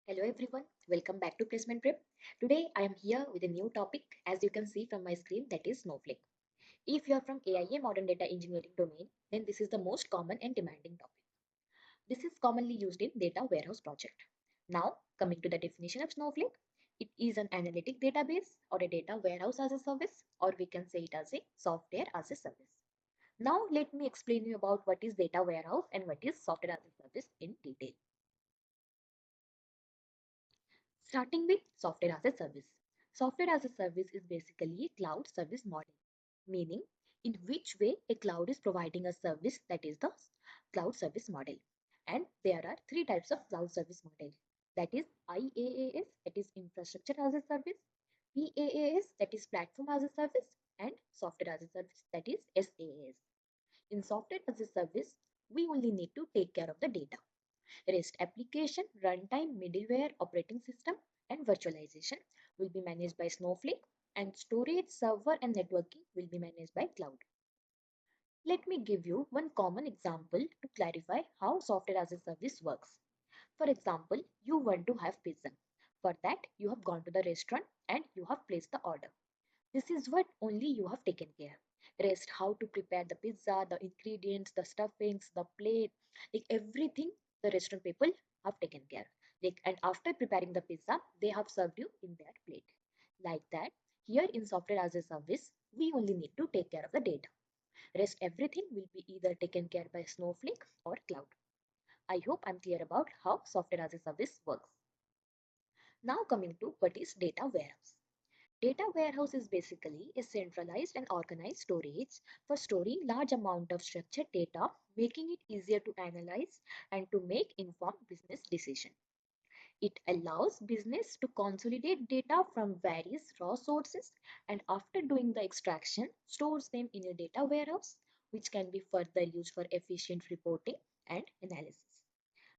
Hello everyone, welcome back to Placement Prep. Today I am here with a new topic as you can see from my screen, that is Snowflake. If you are from AIA Modern Data Engineering domain, then this is the most common and demanding topic. This is commonly used in data warehouse project. Now coming to the definition of Snowflake, it is an analytic database or a data warehouse as a service, or we can say it as a software as a service. Now let me explain you about what is data warehouse and what is software as a service in detail. Starting with software as a service. Software as a service is basically a cloud service model, meaning in which way a cloud is providing a service, that is the cloud service model. And there are three types of cloud service model. That is IaaS, that is infrastructure as a service, PaaS, that is platform as a service, and software as a service, that is SaaS. In software as a service, we only need to take care of the data. REST application, runtime, middleware, operating system, and virtualization will be managed by Snowflake, and storage, server, and networking will be managed by cloud. Let me give you one common example to clarify how software as a service works. For example, you want to have pizza. For that, you have gone to the restaurant and you have placed the order. This is what only you have taken care. Rest how to prepare the pizza, the ingredients, the stuffings, the plate, like everything the restaurant people have taken care. Like, and after preparing the pizza, they have served you in their plate. Like that, here in software as a service, we only need to take care of the data. Rest everything will be either taken care by Snowflake or cloud. I hope I'm clear about how software as a service works. Now coming to what is data warehouse. Data warehouse is basically a centralized and organized storage for storing large amount of structured data, making it easier to analyze and to make informed business decisions. It allows business to consolidate data from various raw sources and after doing the extraction, stores them in a data warehouse, which can be further used for efficient reporting and analysis.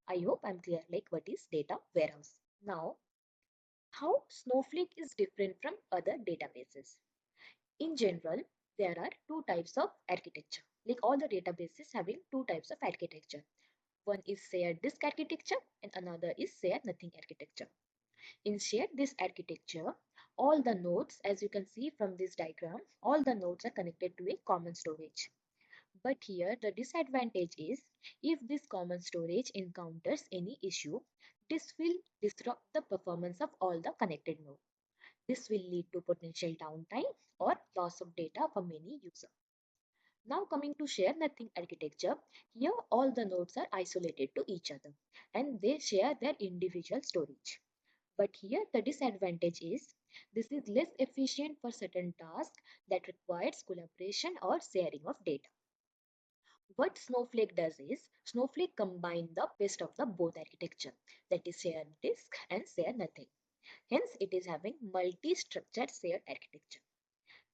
I hope I'm clear like what is data warehouse. Now, how Snowflake is different from other databases. In general, there are two types of architecture. Like all the databases having two types of architecture. One is shared disk architecture and another is shared nothing architecture. In shared disk architecture, all the nodes, as you can see from this diagram, all the nodes are connected to a common storage. But here the disadvantage is if this common storage encounters any issue, this will disrupt the performance of all the connected nodes. This will lead to potential downtime or loss of data for many users. Now coming to share nothing architecture, here all the nodes are isolated to each other and they share their individual storage. But here the disadvantage is this is less efficient for certain tasks that requires collaboration or sharing of data. What Snowflake does is Snowflake combine the best of the both architecture, that is shared disk and share nothing. Hence, it is having multi-structured shared architecture.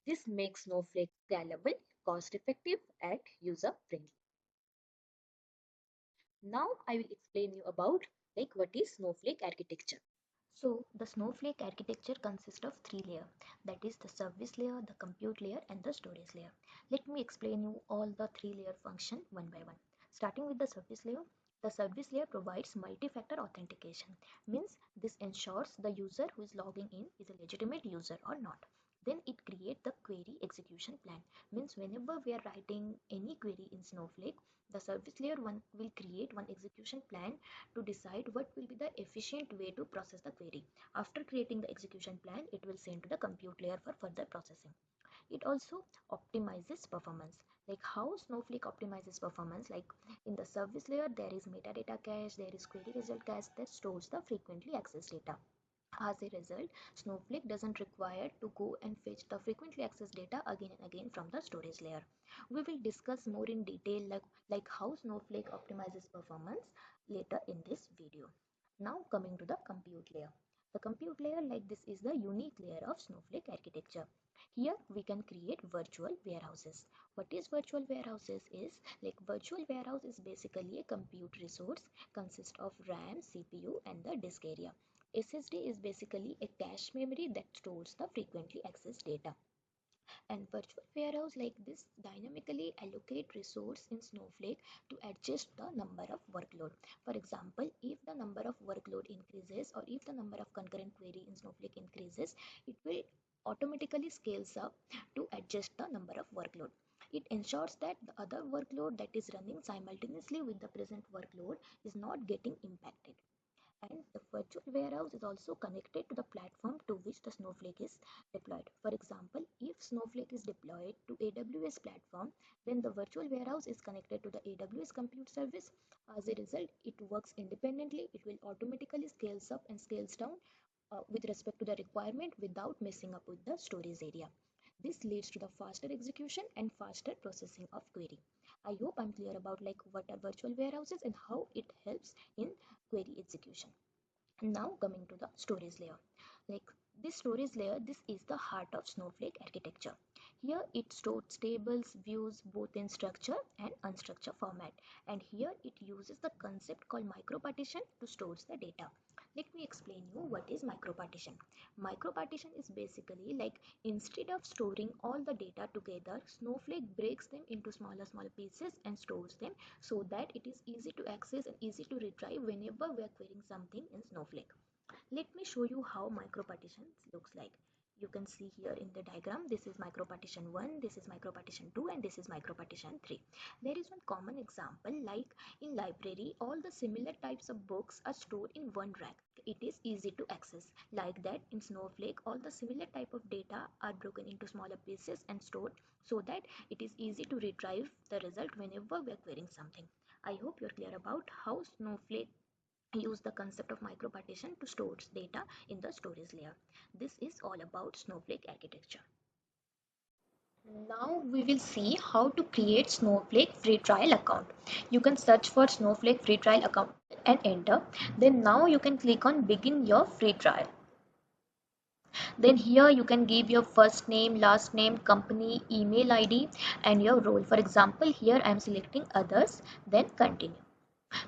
This makes Snowflake scalable, cost-effective, and user-friendly. Now, I will explain you about like what is Snowflake architecture. So, the Snowflake architecture consists of three layers, that is the service layer, the compute layer, and the storage layer. Let me explain you all the three-layer function one by one. Starting with the service layer provides multi-factor authentication, means this ensures the user who is logging in is a legitimate user or not. Then it creates the query execution plan, means whenever we are writing any query in Snowflake, the service layer one will create one execution plan to decide what will be the efficient way to process the query. After creating the execution plan, it will send to the compute layer for further processing. It also optimizes performance. Like how Snowflake optimizes performance, like in the service layer, there is metadata cache, there is query result cache that stores the frequently accessed data. As a result, Snowflake doesn't require to go and fetch the frequently accessed data again and again from the storage layer. We will discuss more in detail like how Snowflake optimizes performance later in this video. Now coming to the compute layer. The compute layer like this is the unique layer of Snowflake architecture. Here we can create virtual warehouses. What is virtual warehouses is like virtual warehouse is basically a compute resource consist of RAM, CPU and the disk area. SSD is basically a cache memory that stores the frequently accessed data. And virtual warehouse like this dynamically allocate resource in Snowflake to adjust the number of workload. For example, if the number of workload increases or if the number of concurrent query in Snowflake increases, it will automatically scales up to adjust the number of workload. It ensures that the other workload that is running simultaneously with the present workload is not getting impacted. And the virtual warehouse is also connected to the platform to which the Snowflake is deployed. For example, if Snowflake is deployed to AWS platform, then the virtual warehouse is connected to the AWS compute service. As a result, it works independently. It will automatically scales up and scales down with respect to the requirement without messing up with the storage area. This leads to the faster execution and faster processing of query. I hope I'm clear about like what are virtual warehouses and how it helps in query execution. Now coming to the storage layer. Like this storage layer, this is the heart of Snowflake architecture. Here it stores tables, views both in structure and unstructured format. And here it uses the concept called micropartition to store the data. Let me explain you what is micropartition. Micropartition is basically like instead of storing all the data together, Snowflake breaks them into smaller pieces and stores them so that it is easy to access and easy to retrieve whenever we are querying something in Snowflake. Let me show you how micropartitions looks like. You can see here in the diagram, this is micropartition 1, this is micropartition 2, and this is micropartition 3. There is one common example like in library, all the similar types of books are stored in one rack. It is easy to access. Like that in Snowflake, all the similar type of data are broken into smaller pieces and stored so that it is easy to retrieve the result whenever we are querying something. I hope you're clear about how Snowflake use the concept of micropartition to store data in the storage layer. This is all about Snowflake architecture. Now we will see how to create Snowflake free trial account. You can search for Snowflake free trial account and enter. Then now you can click on begin your free trial. Then here you can give your first name, last name, company, email ID and your role. For example, here I am selecting others, then continue.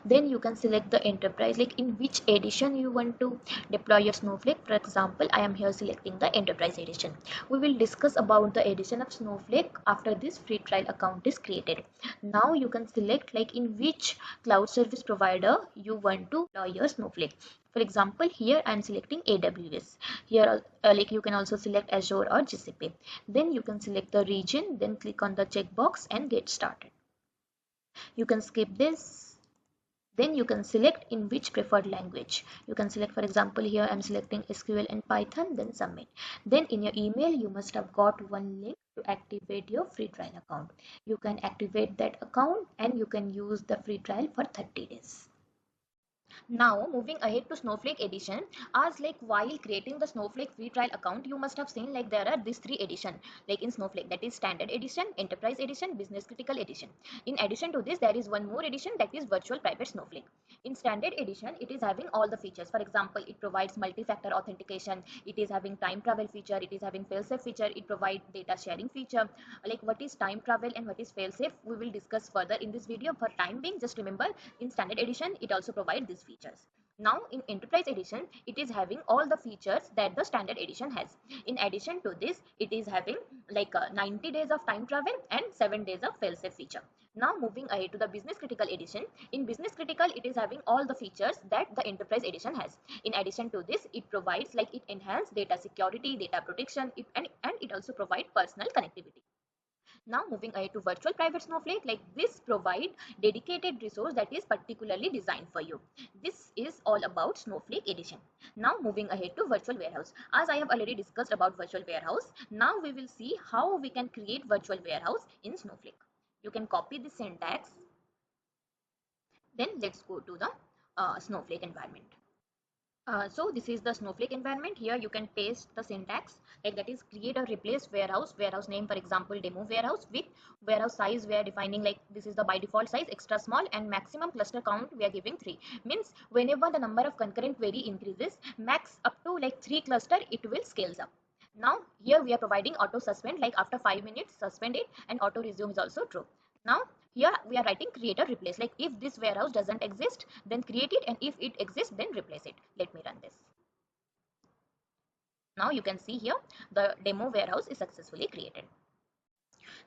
Then you can select the enterprise, like in which edition you want to deploy your Snowflake. For example, I am here selecting the enterprise edition. We will discuss about the edition of Snowflake after this free trial account is created. Now you can select like in which cloud service provider you want to deploy your Snowflake. For example, here I am selecting AWS. Here like you can also select Azure or GCP. Then you can select the region, then click on the checkbox and get started. You can skip this. Then you can select in which preferred language. You can select, for example, here I'm selecting SQL and Python, then submit. Then in your email, you must have got one link to activate your free trial account. You can activate that account and you can use the free trial for 30 days. Now moving ahead to Snowflake edition, as like while creating the Snowflake free trial account, you must have seen like there are these three edition like in Snowflake, that is standard edition, enterprise edition, business critical edition. In addition to this, there is one more edition, that is virtual private Snowflake. In standard edition, it is having all the features. For example, it provides multi-factor authentication, it is having time travel feature, it is having failsafe feature, it provides data sharing feature. Like what is time travel and what is failsafe, we will discuss further in this video. For time being, just remember in standard edition it also provides these features. Now in enterprise edition, it is having all the features that the standard edition has. In addition to this, it is having like 90 days of time travel and 7 days of failsafe feature. Now moving ahead to the business critical edition. In business critical, it is having all the features that the enterprise edition has. In addition to this, it provides like it enhances data security, data protection, and it also provides personal connectivity. Now moving ahead to virtual private Snowflake, like this provide dedicated resource that is particularly designed for you. This is all about Snowflake edition. Now moving ahead to virtual warehouse. As I have already discussed about virtual warehouse, now we will see how we can create virtual warehouse in Snowflake. You can copy the syntax. Then let's go to the Snowflake environment. So this is the Snowflake environment. Here you can paste the syntax, like that is create or replace warehouse name, for example demo warehouse, with warehouse size we are defining like this is the by default size extra small, and maximum cluster count we are giving 3. Means whenever the number of concurrent query increases, max up to like 3 cluster it will scales up. Now here we are providing auto suspend, like after 5 minutes suspend it, and auto resume is also true. Now here we are writing create or replace, like if this warehouse doesn't exist then create it, and if it exists then replace it. Let me run this. Now you can see here the demo warehouse is successfully created.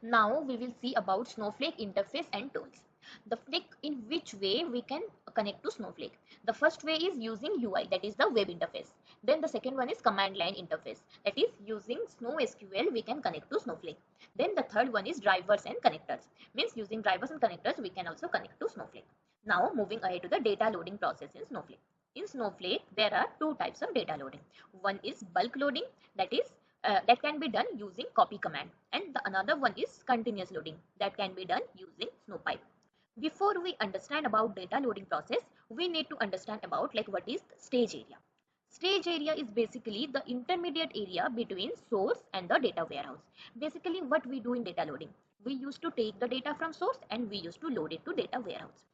Now we will see about Snowflake interface and tools. The in which way we can connect to Snowflake. The first way is using UI, that is the web interface. Then the second one is command line interface, that is using SnowSQL we can connect to Snowflake. Then the third one is drivers and connectors, means using drivers and connectors we can also connect to Snowflake. Now moving ahead to the data loading process in Snowflake. In Snowflake there are two types of data loading. One is bulk loading, that can be done using copy command, and the another one is continuous loading, that can be done using Snowpipe. Before we understand about data loading process, we need to understand about like what is the stage area. Stage area is basically the intermediate area between source and the data warehouse. Basically what we do in data loading, we used to take the data from source and we used to load it to data warehouse.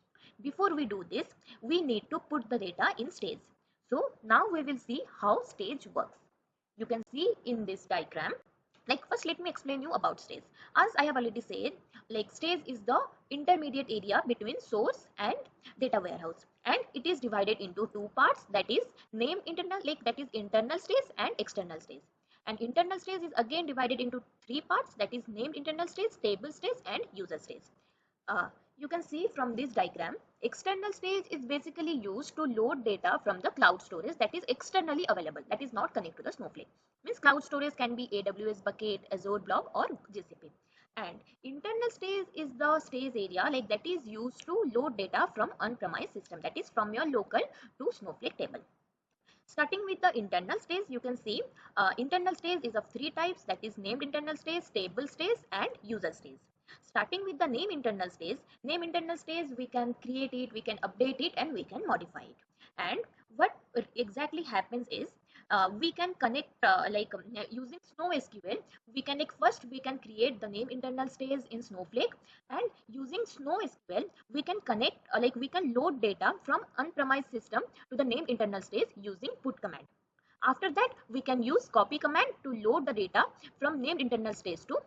Before we do this, we need to put the data in stage. So now we will see how stage works. You can see in this diagram, like first let me explain you about stage. As I have already said, like stage is the intermediate area between source and data warehouse, and it is divided into two parts, that is name internal, like that is internal stage and external stage. And internal stage is again divided into three parts, that is named internal stage, table stage and user stage. uh, you can see from this diagram, external stage is basically used to load data from the cloud storage that is externally available, that is not connected to the Snowflake. Means cloud storage can be AWS bucket, Azure blob or GCP. And internal stage is the stage area like that is used to load data from on-premise system, that is from your local to Snowflake table. Starting with the internal stage, you can see internal stage is of three types, that is named internal stage, table stage and user stage. Starting with the name internal stage we can create it, we can update it and we can modify it. And what exactly happens is we can connect using SnowSQL, we can like first we can create the name internal stage in Snowflake, and using SnowSQL we can connect we can load data from on-premise system to the name internal stage using put command. After that we can use copy command to load the data from named internal stage to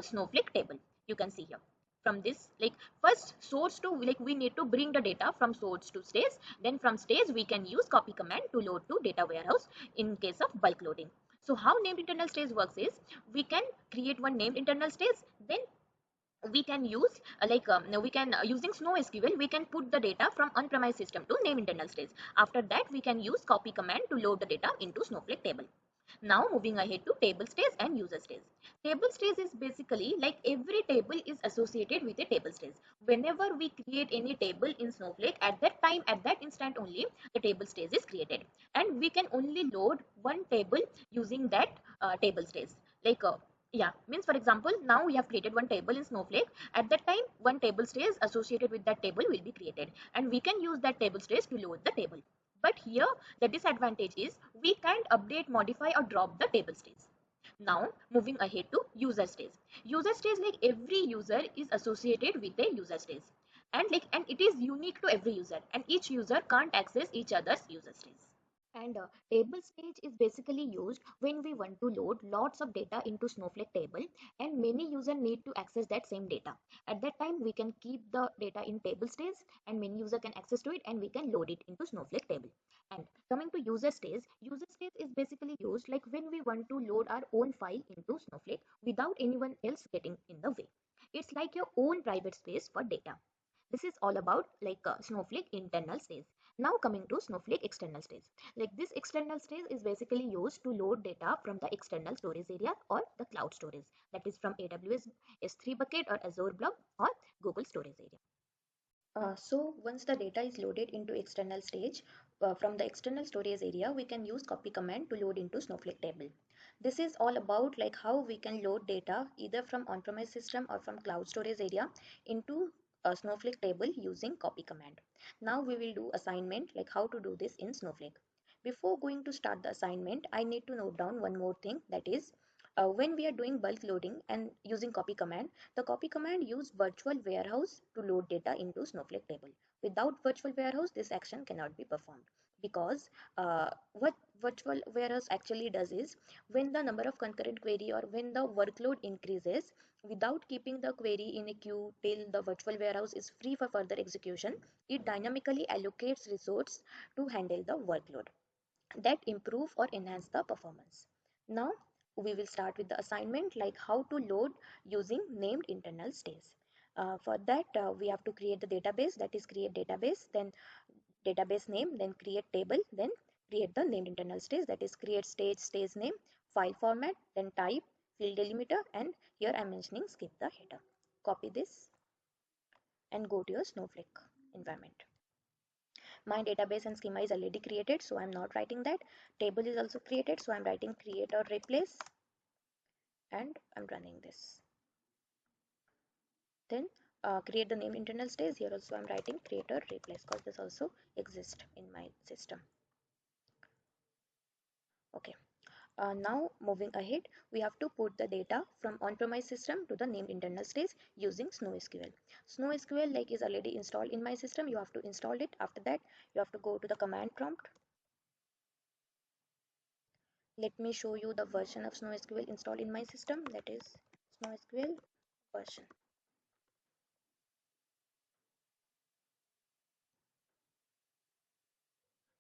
Snowflake table. You can see here from this, like first source to, like we need to bring the data from source to stage, then from stage we can use copy command to load to data warehouse in case of bulk loading. So how named internal stage works is, we can create one named internal stage, then we can use we can using SnowSQL we can put the data from on-premise system to name internal stage. After that we can use copy command to load the data into Snowflake table. Now moving ahead to table stage and user stage. Table stage is basically like every table is associated with a table stage. Whenever we create any table in Snowflake, at that time, at that instant only, the table stage is created. And we can only load one table using that table stage. Like yeah, means for example, now we have created one table in Snowflake. At that time, one table stage associated with that table will be created. And we can use that table stage to load the table. But here the disadvantage is we can't update, modify or drop the table stage. Now moving ahead to user stage. User stage, like every user is associated with a user stage. And it is unique to every user, and each user can't access each other's user stage. And table stage is basically used when we want to load lots of data into Snowflake table and many users need to access that same data. At that time, we can keep the data in table stage and many user can access to it and we can load it into Snowflake table. And coming to user stage is basically used like when we want to load our own file into Snowflake without anyone else getting in the way. It's like your own private space for data. This is all about Snowflake internal stage. Now coming to Snowflake external stage. Like this external stage is basically used to load data from the external storage area or the cloud storage, that is from AWS S3 bucket or Azure blob or Google storage area. So once the data is loaded into external stage, from the external storage area, we can use copy command to load into Snowflake table. This is all about like how we can load data either from on-premise system or from cloud storage area into a Snowflake table using copy command. Now we will do assignment, like how to do this in Snowflake. Before going to start the assignment, I need to note down one more thing, that is when we are doing bulk loading and using copy command, the copy command use virtual warehouse to load data into Snowflake table. Without virtual warehouse, this action cannot be performed, because what virtual warehouse actually does is, when the number of concurrent query or when the workload increases, without keeping the query in a queue till the virtual warehouse is free for further execution, it dynamically allocates resources to handle the workload that improve or enhance the performance. Now we will start with the assignment, like how to load using named internal stage. For that we have to create the database, that is create database, then database name, then create table, then create the named internal stage, that is create stage, stage name, file format, then type, field delimiter, and here I'm mentioning skip the header. Copy this and go to your Snowflake environment. My database and schema is already created, so I'm not writing that. Table is also created, so I'm writing create or replace, and I'm running this. Then create the name internal stage. Here also I'm writing create or replace because this also exists in my system. Okay. Now moving ahead, we have to put the data from on-premise system to the named internal stage using SnowSQL. SnowSQL like is already installed in my system. You have to install it. After that, you have to go to the command prompt. Let me show you the version of SnowSQL installed in my system. That is SnowSQL version.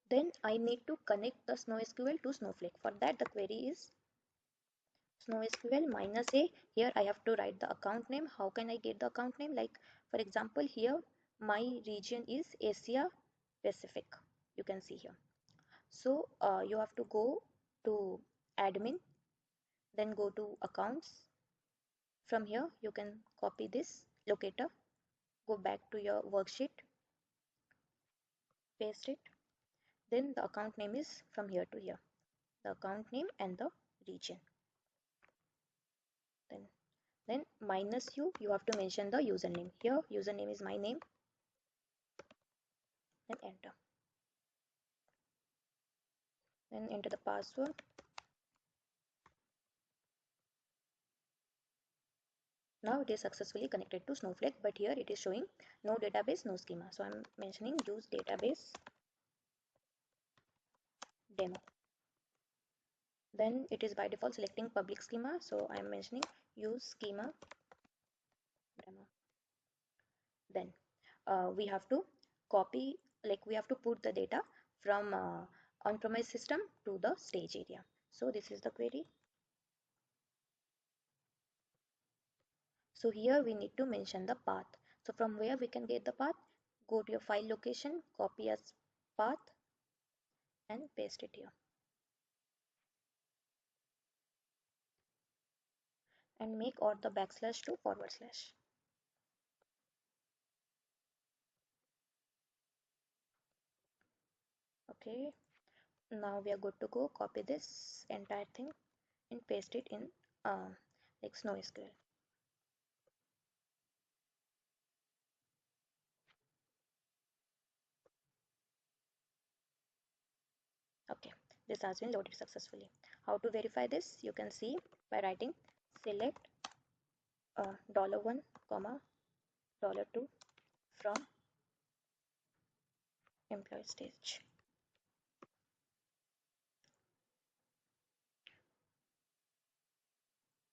Then I need to connect the SnowSQL to Snowflake. For that, the query is SnowSQL -a. Here I have to write the account name. How can I get the account name? Like for example, here my region is Asia Pacific. You can see here. So you have to go to admin, then go to accounts. From here you can copy this locator, go back to your worksheet, paste it. Then the account name is from here to here. The account name and the region. Then -u, you have to mention the username. Here username is my name, then enter. Then enter the password. Now it is successfully connected to Snowflake, but here it is showing no database, no schema. So I'm mentioning use database demo. Then it is by default selecting public schema, so I'm mentioning use schema demo. Then we have to copy, like we have to put the data from on-premise system to the stage area. So this is the query. So here we need to mention the path. So from where we can get the path? Go to your file location, copy as path and paste it here. And make or the backslash to forward slash. Okay. Now we are good to go. Copy this entire thing and paste it in like SnowSQL. Okay, this has been loaded successfully. How to verify this? You can see by writing select $1, $2 from employee stage.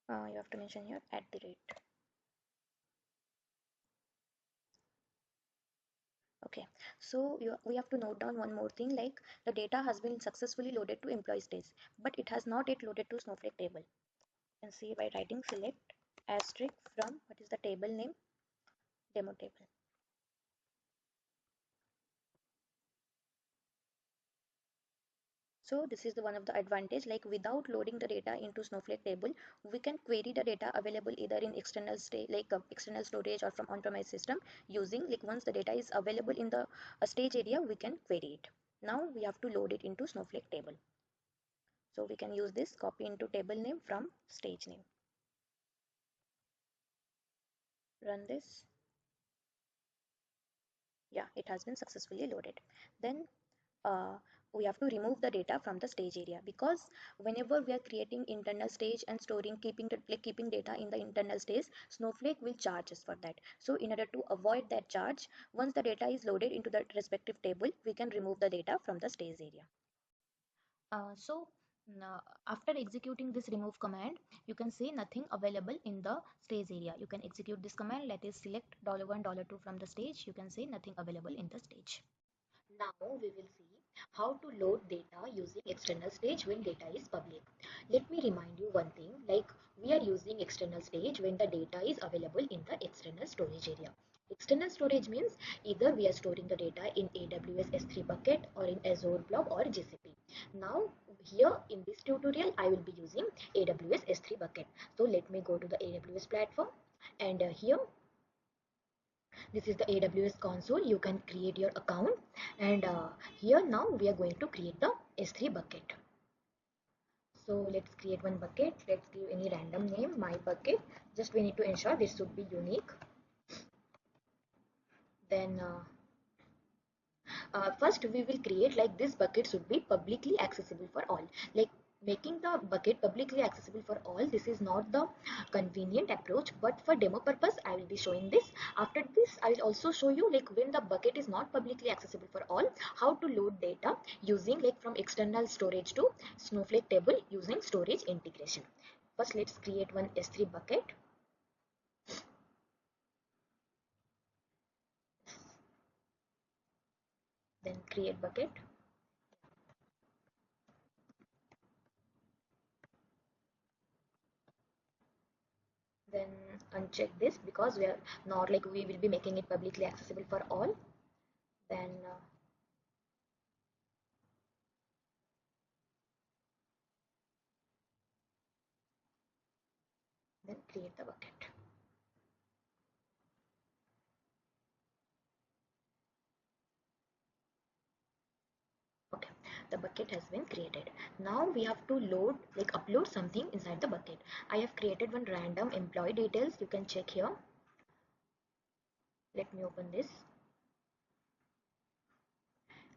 You have to mention here at the rate. Okay, so we have to note down one more thing, like the data has been successfully loaded to employee stage, but it has not yet loaded to Snowflake table. You can see by writing select asterisk from what is the table name, demo table. So this is the one of the advantage, like without loading the data into Snowflake table, we can query the data available either in external state, like external storage or from on-premise system using, like once the data is available in the stage area, we can query it. Now we have to load it into Snowflake table. So we can use this copy into table name from stage name. Run this. Yeah, it has been successfully loaded. Then we have to remove the data from the stage area, because whenever we are creating internal stage and storing keeping data in the internal stage, Snowflake will charge us for that. So in order to avoid that charge, once the data is loaded into the respective table, we can remove the data from the stage area. So after executing this remove command, you can see nothing available in the stage area. You can execute this command, that is select $1, $2 from the stage. You can see nothing available in the stage. Now we will see how to load data using external stage when data is public. Let me remind you one thing, like we are using external stage when the data is available in the external storage area. External storage means either we are storing the data in AWS S3 bucket or in Azure Blob or GCP. Now here in this tutorial I will be using AWS S3 bucket. So let me go to the AWS platform, and here this is the AWS console. You can create your account, and here now we are going to create the S3 bucket. So let's create one bucket. Let's give any random name, my bucket. Just we need to ensure this should be unique. Then first we will create, like, this bucket should be publicly accessible for all. Like, making the bucket publicly accessible for all, this is not the convenient approach, but for demo purpose I will be showing this. After this I will also show you, like, when the bucket is not publicly accessible for all, how to load data using, like, from external storage to Snowflake table using storage integration. First let's create one S3 bucket. Then create bucket. Then uncheck this because we are not, like, we will be making it publicly accessible for all. Then create the bucket. Okay, the bucket has been created. Now we have to load, like, upload something inside the bucket. I have created one random employee details. You can check here. Let me open this.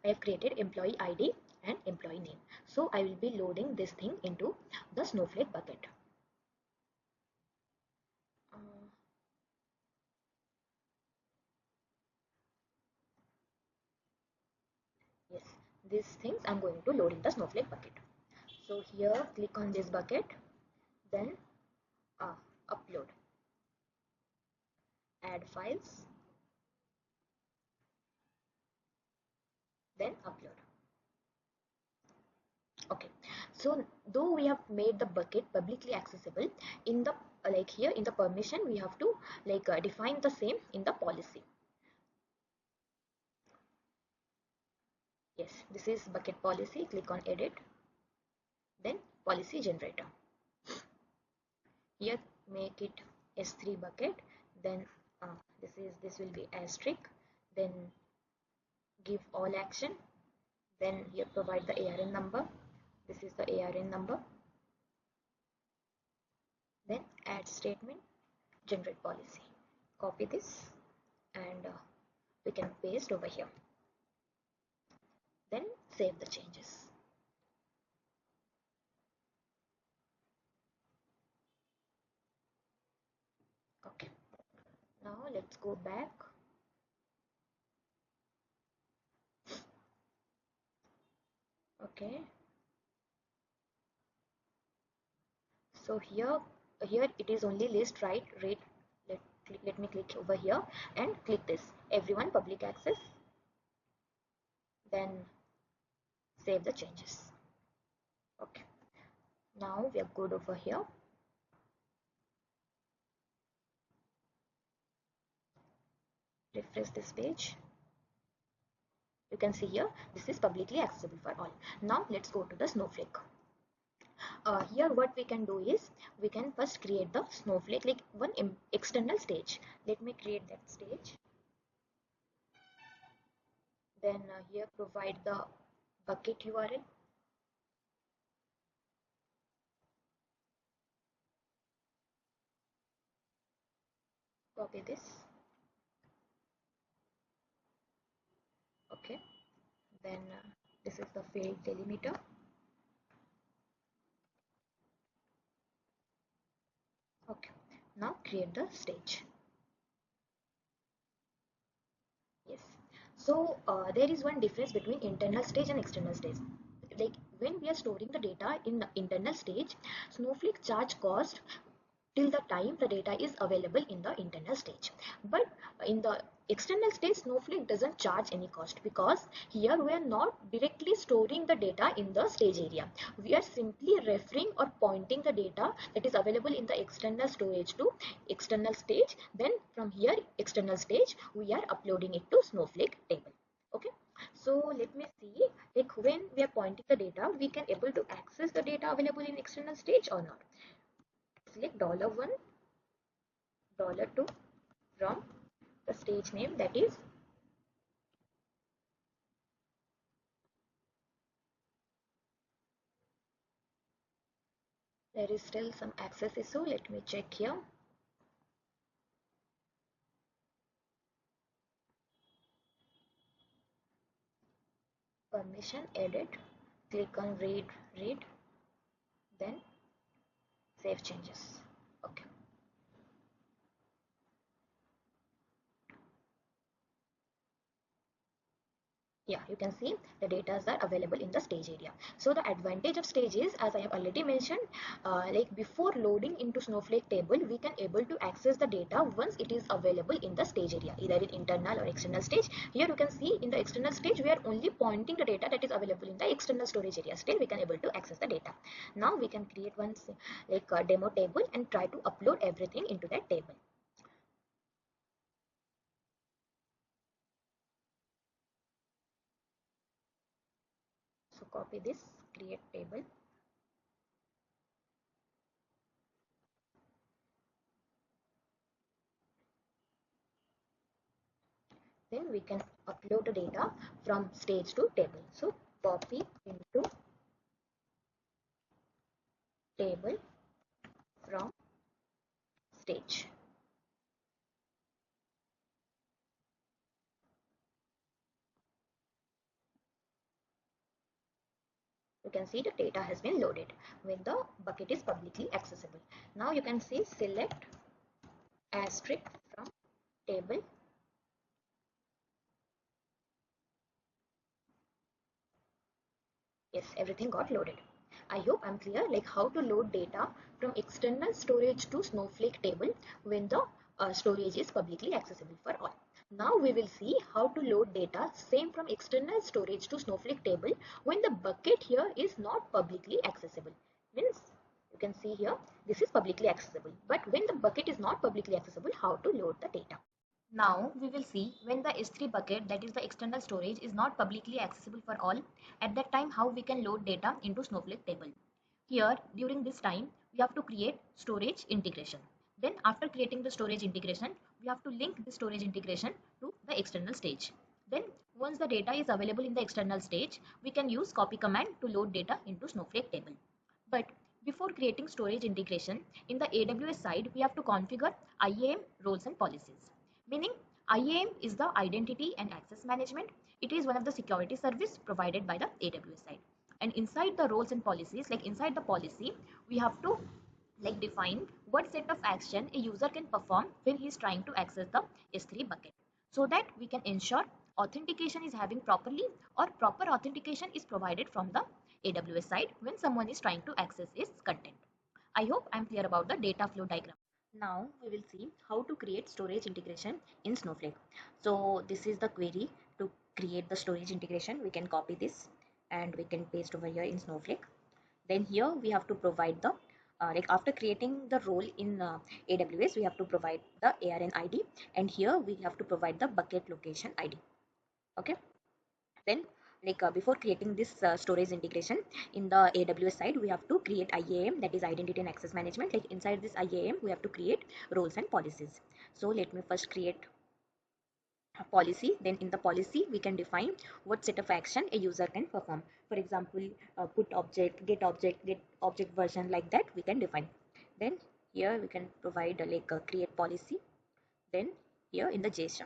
I have created employee ID and employee name. So I will be loading this thing into the Snowflake bucket. Uh, yes, these things I'm going to load in the Snowflake bucket. So here click on this bucket, then upload, add files, then upload. Okay, so though we have made the bucket publicly accessible, in the like here in the permission we have to, like, define the same in the policy. Yes, this is bucket policy. Click on edit, then policy generator. Here make it S3 bucket, then this will be asterisk, then give all action, then here provide the ARN number. This is the ARN number, then add statement, generate policy. Copy this, and we can paste over here, then save the changes. Okay, now let's go back. Okay, so here it is only list, right? Let me click over here and click this everyone public access, then save the changes. Okay, now we are good over here. Refresh this page. You can see here this is publicly accessible for all. Now let's go to the Snowflake. Here what we can do is we can first create the Snowflake, like, one external stage. Let me create that stage. Then here provide the bucket URL. Copy this. Okay, then this is the field delimiter. Okay, now create the stage. Yes, so there is one difference between internal stage and external stage. Like, when we are storing the data in the internal stage, Snowflake charge cost till the time the data is available in the internal stage. But in the external stage, Snowflake doesn't charge any cost, because here we are not directly storing the data in the stage area. We are simply referring or pointing the data that is available in the external storage to external stage. Then from here, external stage, we are uploading it to Snowflake table. Okay. So let me see, like when we are pointing the data, we can able to access the data available in external stage or not. Select $1, $2 from the stage name, that is there is still some access issue. Let me check here. Permission, edit, click on read, then save changes. Okay. Yeah, you can see the data are available in the stage area. So the advantage of stage is, as I have already mentioned, like before loading into Snowflake table, we can able to access the data once it is available in the stage area, either in internal or external stage. Here you can see in the external stage, we are only pointing the data that is available in the external storage area. Still we can able to access the data. Now we can create one like a demo table and try to upload everything into that table. So copy this, create table. Then we can upload the data from stage to table. So copy into table from stage. You can see the data has been loaded when the bucket is publicly accessible. Now you can see select asterisk from table. Yes, everything got loaded. I hope I'm clear like how to load data from external storage to Snowflake table when the storage is publicly accessible for all. Now we will see how to load data same from external storage to Snowflake table when the bucket here is not publicly accessible. Means you can see here this is publicly accessible, but when the bucket is not publicly accessible, how to load the data. Now we will see when the S3 bucket, that is the external storage, is not publicly accessible for all. At that time, how we can load data into Snowflake table. Here during this time we have to create storage integration. Then after creating the storage integration, we have to link the storage integration to the external stage. Then once the data is available in the external stage, we can use copy command to load data into Snowflake table. But before creating storage integration, in the AWS side, we have to configure IAM roles and policies. Meaning IAM is the identity and access management. It is one of the security service provided by the AWS side. And inside the roles and policies, like inside the policy, we have to like define what set of action a user can perform when he is trying to access the S3 bucket, so that we can ensure authentication is having properly or proper authentication is provided from the AWS side when someone is trying to access its content. I hope I'm clear about the data flow diagram. Now we will see how to create storage integration in Snowflake. So this is the query to create the storage integration. We can copy this and we can paste over here in Snowflake. Then here we have to provide the like after creating the role in AWS, we have to provide the ARN ID, and here we have to provide the bucket location ID. Okay. Then like before creating this storage integration in the AWS side, we have to create IAM, that is identity and access management. Like inside this IAM, we have to create roles and policies. So let me first create a policy. Then in the policy, we can define what set of action a user can perform. For example, put object, get object version, like that we can define. Then here we can provide like a create policy. Then here in the JSON.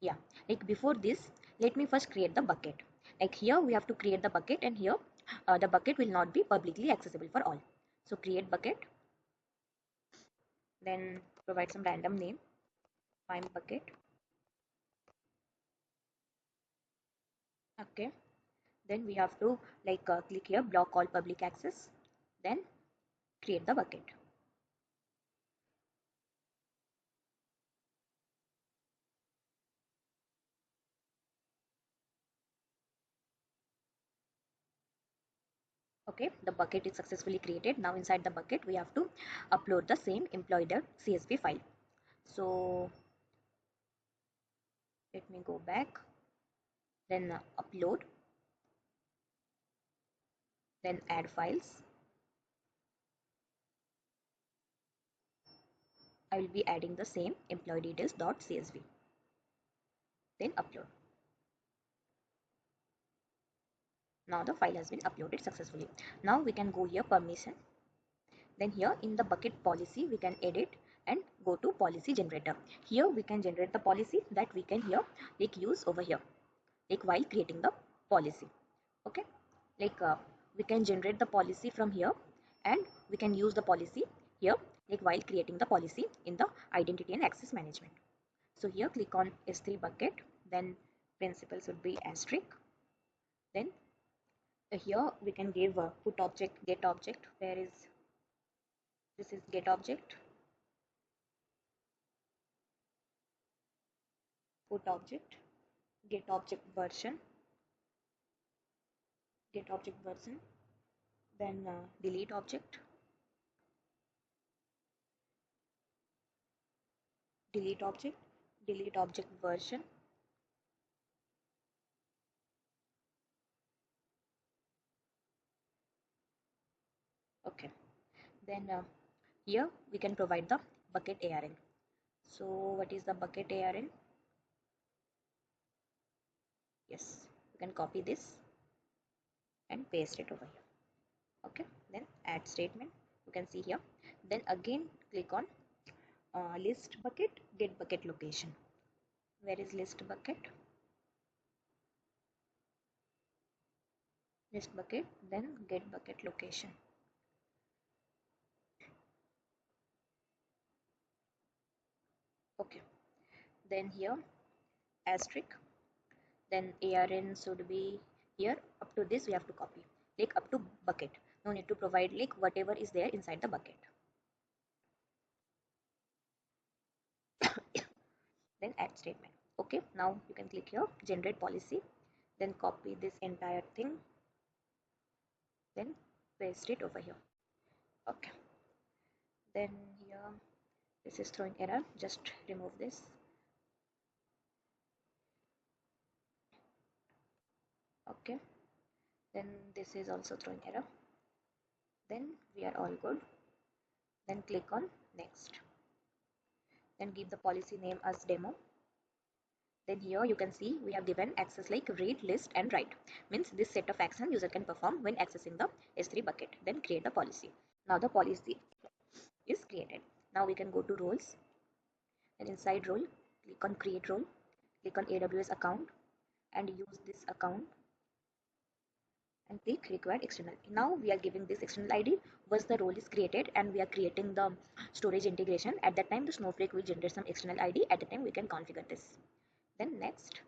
Yeah, like before this, let me first create the bucket. Like here we have to create the bucket, and here the bucket will not be publicly accessible for all. So create bucket, then provide some random name, my bucket. Okay, then we have to like click here block all public access, then create the bucket. Okay, the bucket is successfully created. Now inside the bucket we have to upload the same employee.csv file. So let me go back, then upload, then add files. I will be adding the same employee details.csv, then upload. Now the file has been uploaded successfully. Now we can go here permission. Then here in the bucket policy we can edit and go to policy generator. Here we can generate the policy that we can here like use over here, like while creating the policy. Okay, like we can generate the policy from here and we can use the policy here like while creating the policy in the identity and access management. So here click on S3 bucket, then principal should be asterisk. Then here we can give put object, get object. Where is this is get object, put object, get object version, get object version, then delete object, delete object, delete object version. Okay, then here we can provide the bucket ARN. So what is the bucket ARN? Yes, you can copy this and paste it over here. Okay, then add statement you can see here. Then again click on list bucket, get bucket location. Where is list bucket? List bucket, then get bucket location. Okay, then here asterisk, then ARN should be here. Up to this we have to copy, like up to bucket. No need to provide like whatever is there inside the bucket. Then add statement. Okay, now you can click here generate policy, then copy this entire thing, then paste it over here. Okay, then here this is throwing error, just remove this. Okay, then this is also throwing error. Then we are all good. Then click on next, then give the policy name as demo. Then here you can see we have given access like read, list and write. Means this set of action user can perform when accessing the S3 bucket. Then create the policy. Now the policy is created. Now we can go to roles, and inside role click on create role, click on AWS account and use this account and click required external. Now we are giving this external ID once the role is created and we are creating the storage integration. At that time the Snowflake will generate some external ID. At the time we can configure this. Then next,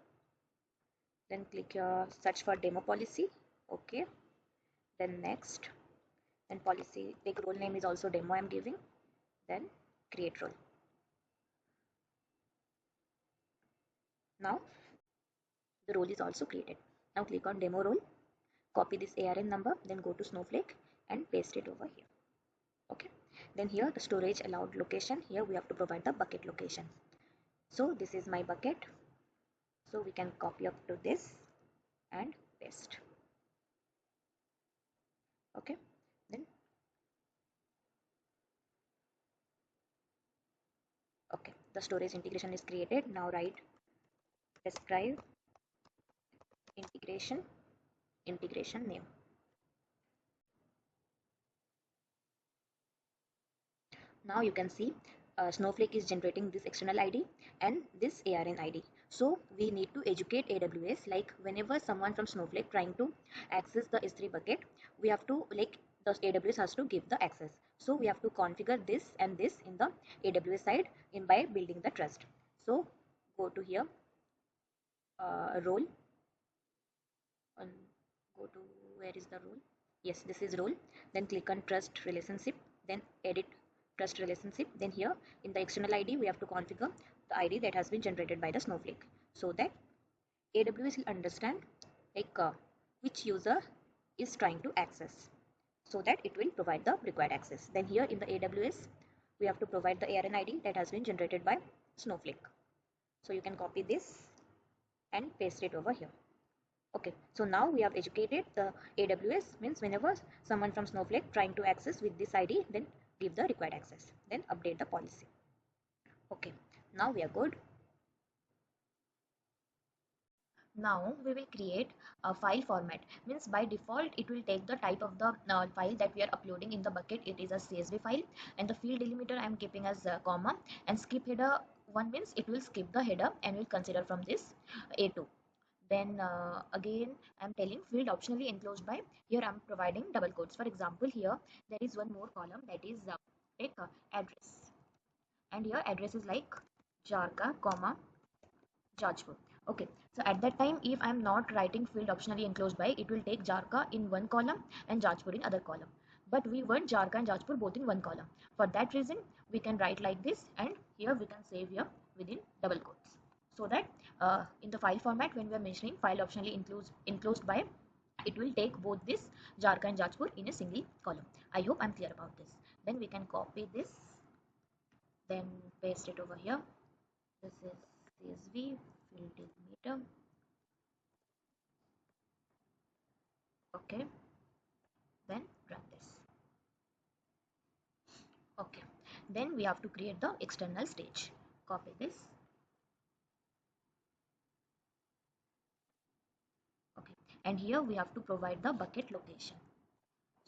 then click here search for demo policy. Okay, then next, then policy like role name is also demo I'm giving. Then create role. Now the role is also created. Now click on demo role, copy this ARN number, then go to Snowflake and paste it over here. Okay, then here the storage allowed location, here we have to provide the bucket location. So this is my bucket, so we can copy up to this and paste. Okay, then okay, the storage integration is created. Now write describe integration name. Now you can see Snowflake is generating this external ID and this ARN ID. So we need to educate AWS, like whenever someone from Snowflake trying to access the S3 bucket, we have to like the AWS has to give the access. So we have to configure this and this in the AWS side in by building the trust. So go to here role and go to where is the role? Yes, this is role. Then click on trust relationship, then edit trust relationship. Then here in the external ID we have to configure the ID that has been generated by the Snowflake, so that AWS will understand like which user is trying to access. so that it will provide the required access. Then here in the AWS, we have to provide the ARN ID that has been generated by Snowflake. So you can copy this and paste it over here. Okay, so now we have educated the AWS, means whenever someone from Snowflake trying to access with this ID, then give the required access, then update the policy. Okay, now we are good. Now we will create a file format, means by default it will take the type of the file that we are uploading in the bucket. It is a CSV file, and the field delimiter I am keeping as comma, and skip header one means it will skip the header and will consider from this A2. Then again I'm telling field optionally enclosed by, here I'm providing double quotes. For example, here there is one more column that is take address, and here address is like Jarka comma Jajpur. Okay, so at that time, if I'm not writing field optionally enclosed by, it will take Jarka in one column and Jajpur in other column. But we want Jarka and Jajpur both in one column. For that reason, we can write like this, and here we can save here within double quotes. So that in the file format, when we are mentioning file optionally enclosed by, it will take both this Jarka and Jajpur in a single column. I hope I'm clear about this. Then we can copy this, then paste it over here. This is CSV field delimiter. Okay, then run this. Okay, then we have to create the external stage. Copy this. Okay, and here we have to provide the bucket location.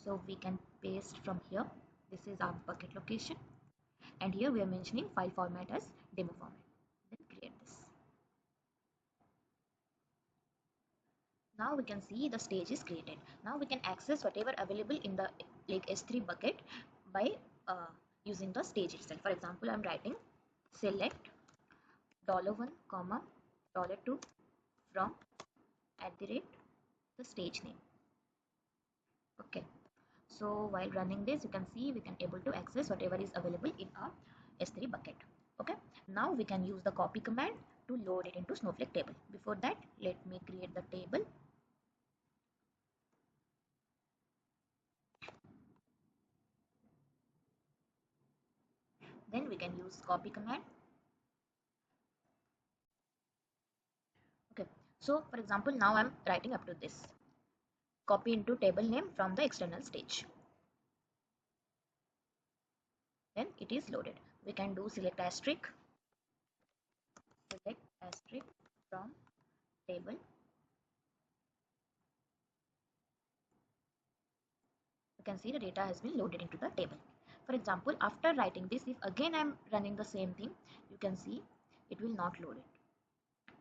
So we can paste from here. This is our bucket location, and here we are mentioning file format as demo format. Then create this. Now we can see the stage is created. Now we can access whatever available in the like S3 bucket by using the stage itself. For example, I'm writing select $1 comma $2 from the stage name. Okay, so while running this, you can see we can able to access whatever is available in our S3 bucket. Okay, now we can use the copy command to load it into Snowflake table. Before that, let me create the table. Then we can use copy command. Okay, so for example, now I'm writing up to this. Copy into table name from the external stage. Then it is loaded. We can do select asterisk from table. You can see the data has been loaded into the table. For example, after writing this, if again I'm running the same thing, you can see it will not load it,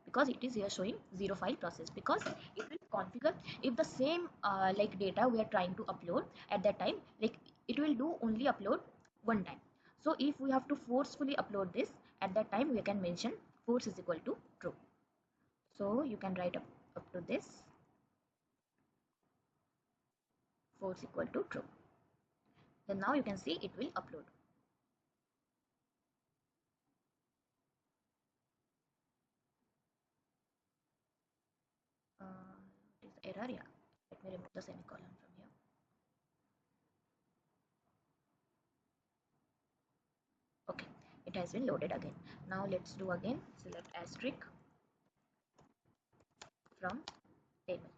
because it is here showing zero file process, because it will configure if the same like data we are trying to upload at that time, like it will do only upload one time. So if we have to forcefully upload this, at that time we can mention force is equal to true. So you can write up to this, force equal to true. Then now you can see it will upload. It is error, yeah. Let me remove the semicolon from here. Okay, it has been loaded again. Now let's do again, select asterisk from table.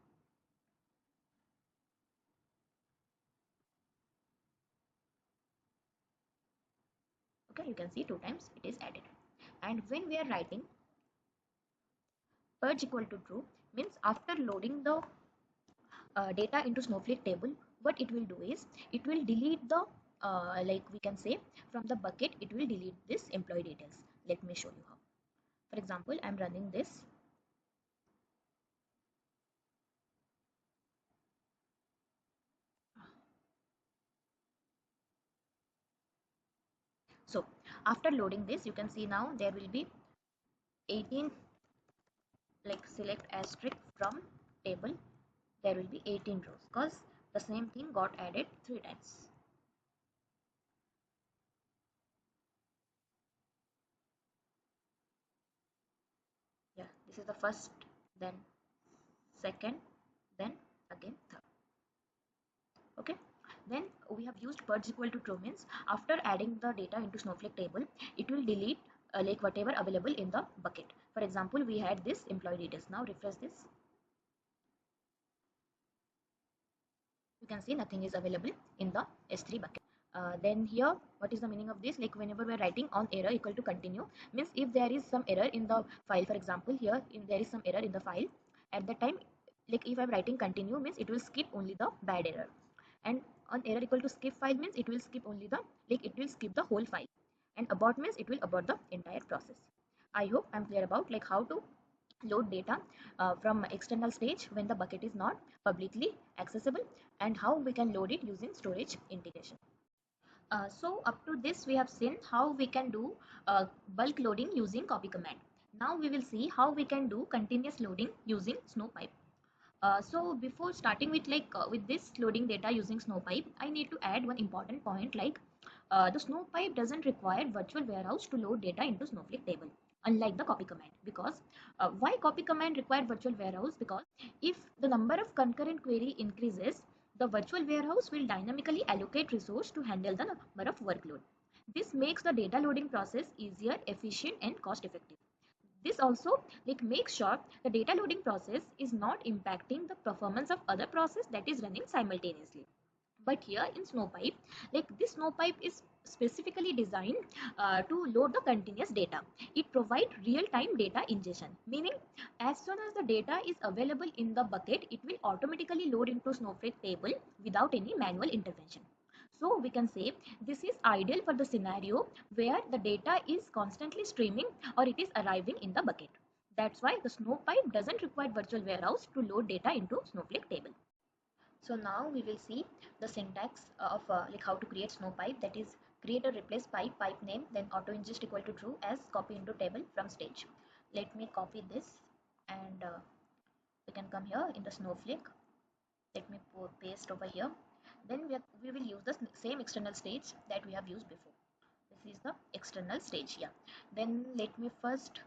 Okay, you can see 2 times it is added. And when we are writing purge equal to true, means after loading the data into Snowflake table, what it will do is it will delete the like we can say from the bucket, it will delete this employee details. Let me show you how. For example, I'm running this. So after loading this, you can see now there will be 18, like select asterisk from table, there will be 18 rows, because the same thing got added 3 times. Yeah, this is the first, then second, then again third. Okay, Then we have used purge equal to true, means after adding the data into Snowflake table, it will delete like whatever available in the bucket. For example, we had this employee details. Now refresh this. You can see nothing is available in the S3 bucket. Then here, what is the meaning of this? Like whenever we are writing on error equal to continue, means if there is some error in the file, for example, here there is some error in the file, at the time, like if I'm writing continue, means it will skip only the bad error. And on error equal to skip file means it will skip only the, like it will skip the whole file. And abort means it will abort the entire process. I hope I'm clear about like how to load data from external stage when the bucket is not publicly accessible, and how we can load it using storage integration. So up to this we have seen how we can do bulk loading using copy command. Now we will see how we can do continuous loading using Snowpipe. So before starting with with this loading data using Snowpipe, I need to add one important point, like the Snowpipe doesn't require virtual warehouse to load data into Snowflake table, unlike the copy command. Because why copy command require virtual warehouse? Because if the number of concurrent query increases, the virtual warehouse will dynamically allocate resource to handle the number of workload. This makes the data loading process easier, efficient, and cost effective. This also makes sure the data loading process is not impacting the performance of other process that is running simultaneously. But here in Snowpipe, this Snowpipe is specifically designed to load the continuous data. It provides real-time data ingestion, meaning as soon as the data is available in the bucket, it will automatically load into Snowflake table without any manual intervention. So we can say this is ideal for the scenario where the data is constantly streaming or it is arriving in the bucket. That's why the Snowpipe doesn't require virtual warehouse to load data into Snowflake table. So now we will see the syntax of how to create Snowpipe, that is create a replace pipe name, then auto ingest equal to true as copy into table from stage. Let me copy this, and we can come here in the Snowflake. Let me paste over here. Then we will use the same external stage that we have used before. This is the external stage here. Then let me first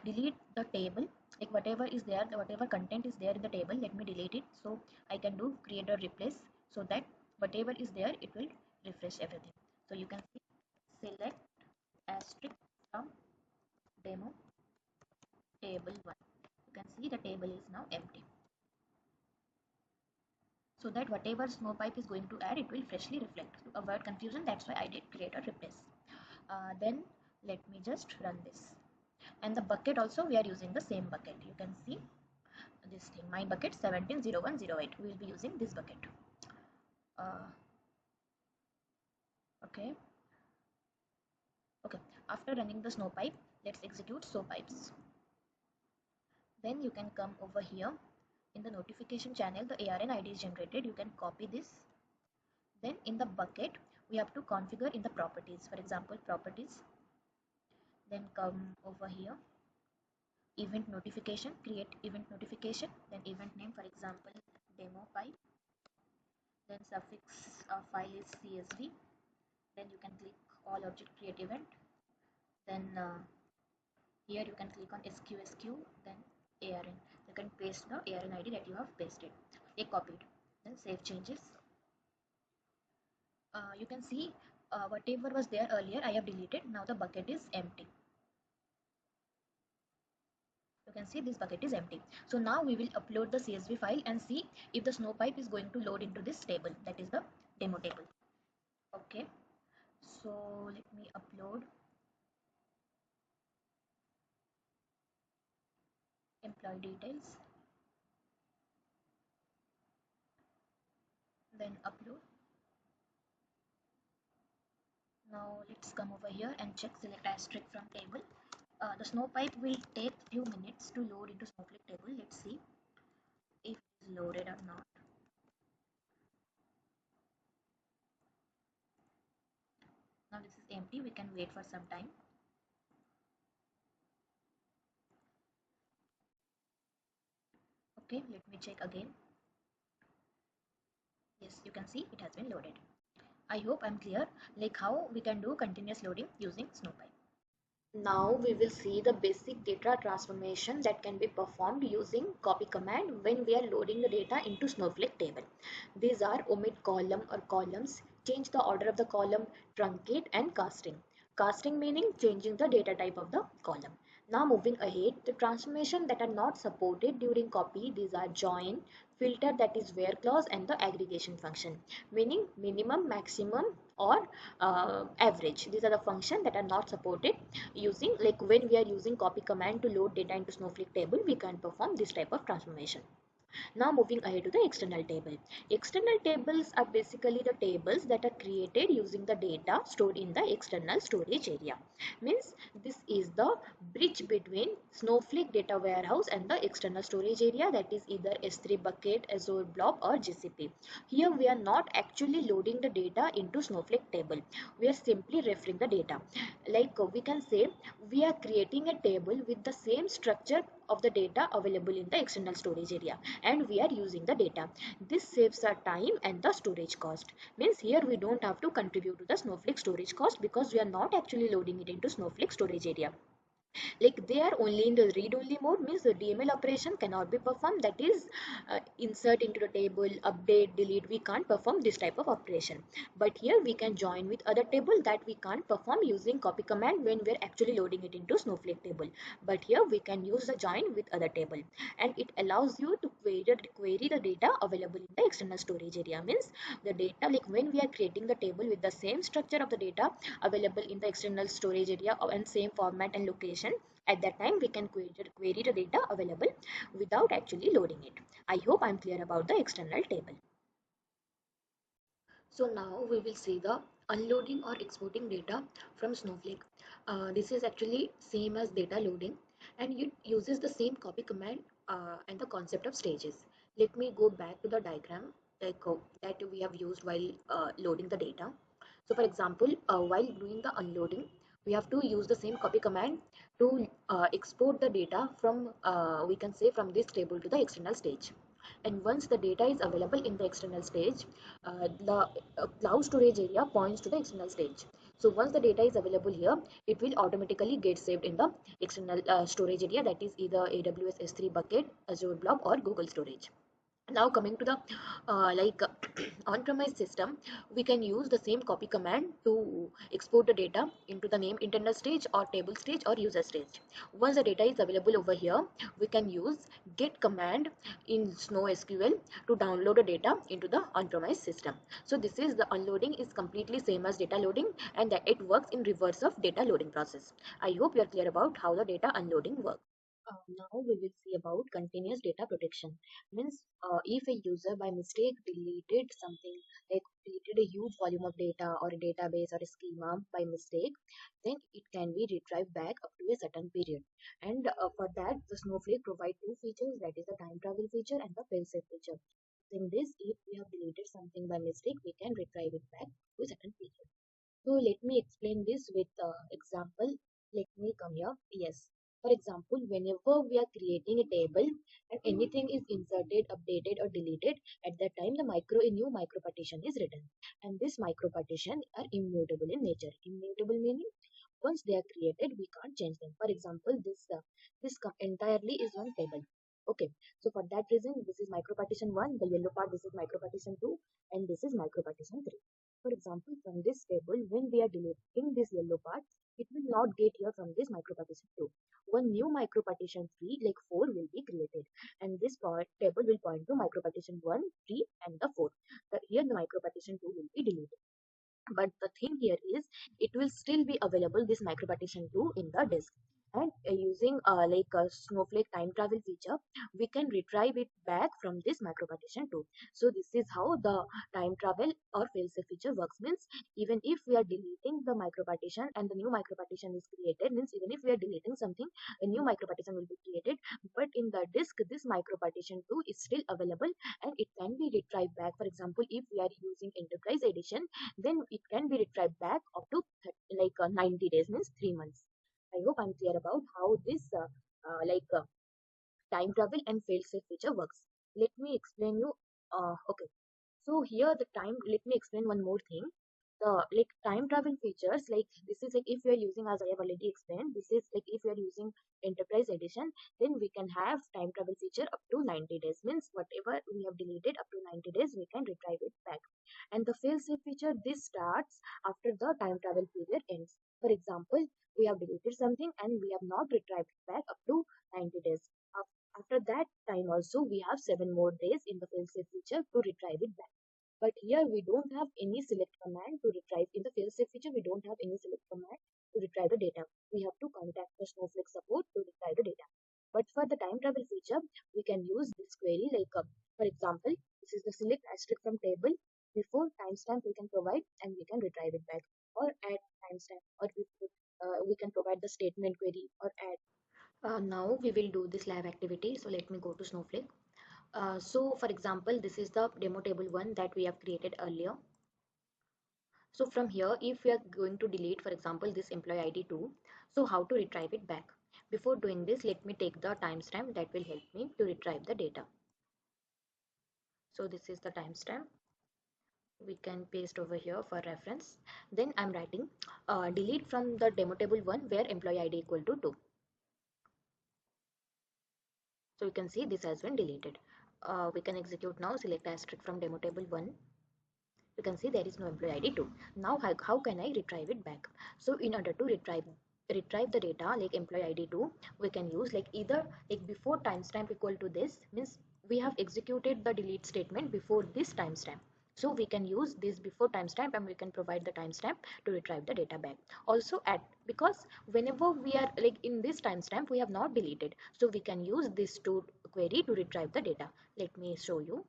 delete the table, like whatever is there, whatever content is there in the table, let me delete it. So I can do create or replace, so that whatever is there it will refresh everything. So you can see select asterisk from demo table 1. You can see the table is now empty, so that whatever Snowpipe is going to add, it will freshly reflect. To avoid confusion, that's why I did create or replace. Then let me just run this. And the bucket also, we are using the same bucket. You can see this thing, my bucket 170108. We will be using this bucket. Okay. After running the Snowpipe, let's execute Snowpipes. Then you can come over here in the notification channel. The ARN ID is generated. You can copy this. Then in the bucket, we have to configure in the properties. For example, properties. Then come over here, event notification, create event notification, then event name, for example, demo pipe, then suffix file is CSV, then you can click all object create event, then here you can click on SQSQ, then ARN. You can paste the ARN ID that you have pasted, copied, then save changes. You can see whatever was there earlier I have deleted. Now the bucket is empty. You can see this bucket is empty. So now we will upload the CSV file and see if the Snowpipe is going to load into this table, that is the demo table. Okay, so let me upload employee details, then upload. Now let's come over here and check select asterisk from table. The Snowpipe will take few minutes to load into Snowflake table. Let's see if it is loaded or not. Now this is empty. We can wait for some time. Okay, let me check again. Yes, you can see it has been loaded. I hope I'm clear how we can do continuous loading using Snowpipe. Now we will see the basic data transformation that can be performed using copy command when we are loading the data into Snowflake table. These are omit column or columns, change the order of the column, truncate, and casting. Casting meaning changing the data type of the column. Now moving ahead, the transformation that are not supported during copy, these are join, filter that is where clause, and the aggregation function, meaning minimum, maximum, or average. These are the functions that are not supported using, like when we are using copy command to load data into Snowflake table, we can perform this type of transformation. Now moving ahead to the external table. External tables are basically the tables that are created using the data stored in the external storage area. Means this is the bridge between Snowflake data warehouse and the external storage area, that is either S3 bucket, Azure blob, or GCP. Here we are not actually loading the data into Snowflake table. We are simply referring the data. Like we can say we are creating a table with the same structure of the data available in the external storage area, and we are using the data. This saves our time and the storage cost. Means here we don't have to contribute to the Snowflake storage cost because we are not actually loading it into Snowflake storage area. Like they are only in the read only mode, means the DML operation cannot be performed, that is insert into the table, update, delete, we can't perform this type of operation. But here we can join with other table that we can't perform using copy command when we're actually loading it into Snowflake table. But here we can use the join with other table, and it allows you to query the data available in the external storage area. Means the data, like when we are creating the table with the same structure of the data available in the external storage area and same format and location, at that time we can query the data available without actually loading it. I hope I'm clear about the external table. So now we will see the unloading or exporting data from Snowflake. This is actually same as data loading, and it uses the same copy command and the concept of stages. Let me go back to the diagram that we have used while loading the data. So for example, while doing the unloading, we have to use the same copy command to export the data from, we can say, from this table to the external stage. And once the data is available in the external stage, the cloud storage area points to the external stage. So once the data is available here, it will automatically get saved in the external storage area, that is either AWS S3 bucket, Azure blob, or Google storage. Now coming to the on-premise system, we can use the same copy command to export the data into the name internal stage or table stage or user stage. Once the data is available over here, we can use get command in SnowSQL to download the data into the on-premise system. So this is the unloading is completely same as data loading, and that it works in reverse of data loading process. I hope you are clear about how the data unloading works. Now we will see about continuous data protection. Means if a user by mistake deleted something, like deleted a huge volume of data or a database or a schema by mistake, then it can be retrieved back up to a certain period. And for that, the Snowflake provide two features, that is the time travel feature and the failsafe feature. In this, if we have deleted something by mistake, we can retrieve it back to a certain period. So let me explain this with example. Let me come here. Yes. For example, whenever we are creating a table and anything is inserted, updated, or deleted, at that time a new micro partition is written. And this micro partition are immutable in nature. Immutable meaning once they are created, we can't change them. For example, entirely is one table. Okay, so for that reason, this is micro partition 1, the yellow part, this is micro partition 2, and this is micro partition 3. For example, from this table, when we are deleting this yellow part, it will not get here from this micro partition 2. One new micro partition 3, like 4, will be created, and this table will point to micro partition 1, 3, and the 4. Here the micro partition 2 will be deleted. But the thing here is it will still be available this micro partition 2 in the disk, and using like a Snowflake time travel feature, we can retrieve it back from this micro partition 2. So this is how the time travel or failsafe feature works. Means even if we are deleting the micro partition and the new micro partition is created, means even if we are deleting something, a new micro partition will be created, but in the disk this micro partition 2 is still available, and it can be retrieved back. For example, if we are using enterprise edition, then it can be retrieved back up to 90 days, means 3 months. I hope I'm clear about how this time travel and failsafe feature works. Let me explain you. Okay, so here the time. Let me explain one more thing. the like time travel features, like this is like if you are using, as I have already explained, this is like if you are using enterprise edition, then we can have time travel feature up to 90 days, means whatever we have deleted up to 90 days we can retrieve it back. And the failsafe feature, this starts after the time travel period ends. For example, we have deleted something and we have not retrieved it back up to 90 days. After that time also we have 7 more days in the failsafe feature to retrieve it back. But here we don't have any select command to retrieve. In the failsafe feature, we don't have any select command to retrieve the data. We have to contact the Snowflake support to retrieve the data. But for the time travel feature, we can use this query like, for example, this is the select asterisk from table. Before timestamp we can provide and we can retrieve it back, or add timestamp, or we can provide the statement query or add. Now we will do this live activity. So let me go to Snowflake. So for example, this is the demo table one that we have created earlier. So from here, if we are going to delete, for example, this employee ID 2, so how to retrieve it back? Before doing this, let me take the timestamp that will help me to retrieve the data. So this is the timestamp. We can paste over here for reference. Then I'm writing delete from the demo table 1 where employee ID equal to 2. So you can see this has been deleted. We can execute now, select asterisk from demo table 1. You can see there is no employee ID 2. Now how can I retrieve it back? So in order to retrieve the data like employee ID 2, we can use like either like before timestamp equal to this, means we have executed the delete statement before this timestamp. So we can use this before timestamp and we can provide the timestamp to retrieve the data back. Also at, because whenever we are like in this timestamp we have not deleted, so we can use this to query to retrieve the data. Let me show you.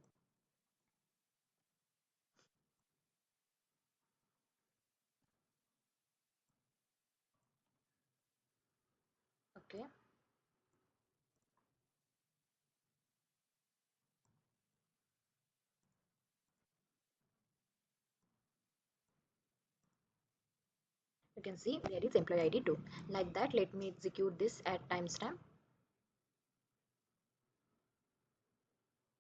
Okay. You can see there is employee ID 2. Like that, let me execute this at timestamp.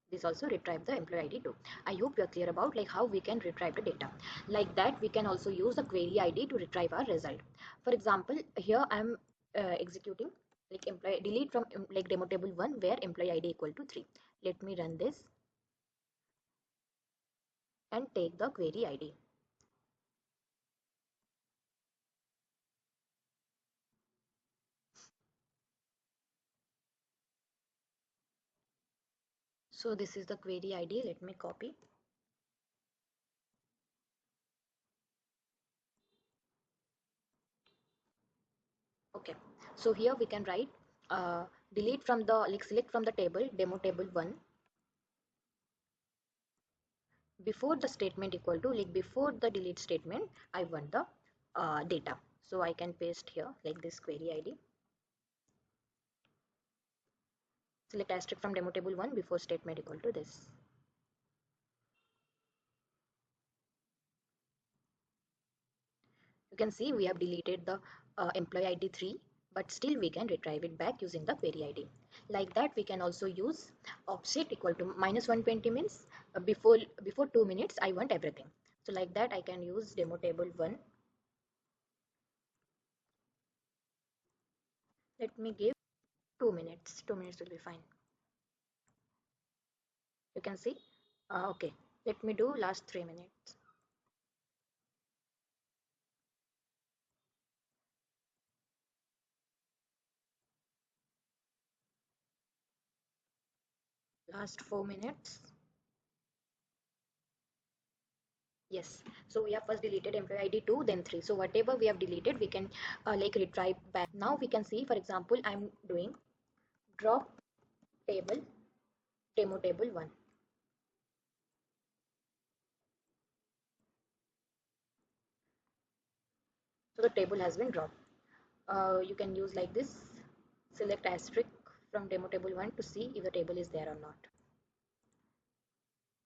This also retrieve the employee ID 2. I hope you are clear about like how we can retrieve the data. Like that, we can also use the query ID to retrieve our result. For example, here I am executing like employee delete from like demo table 1 where employee ID equal to 3. Let me run this and take the query ID. So this is the query ID. Let me copy. Okay, so here we can write delete from the like select from the table demo table 1 before the statement equal to like before the delete statement I want the data. So I can paste here like this query ID, select asterisk from demo table 1 before statement equal to this. You can see we have deleted the employee ID 3, but still we can retrieve it back using the query ID. Like that, we can also use offset equal to -120, means before 2 minutes I want everything. So like that I can use demo table 1. Let me give 2 minutes. 2 minutes will be fine. You can see. Okay, let me do last 3 minutes. Last 4 minutes. Yes, so we have first deleted employee ID 2, then 3. So whatever we have deleted, we can like retrieve back. Now we can see, for example, I'm doing drop table demo table 1. So the table has been dropped. You can use like this, select asterisk from demo table 1 to see if the table is there or not.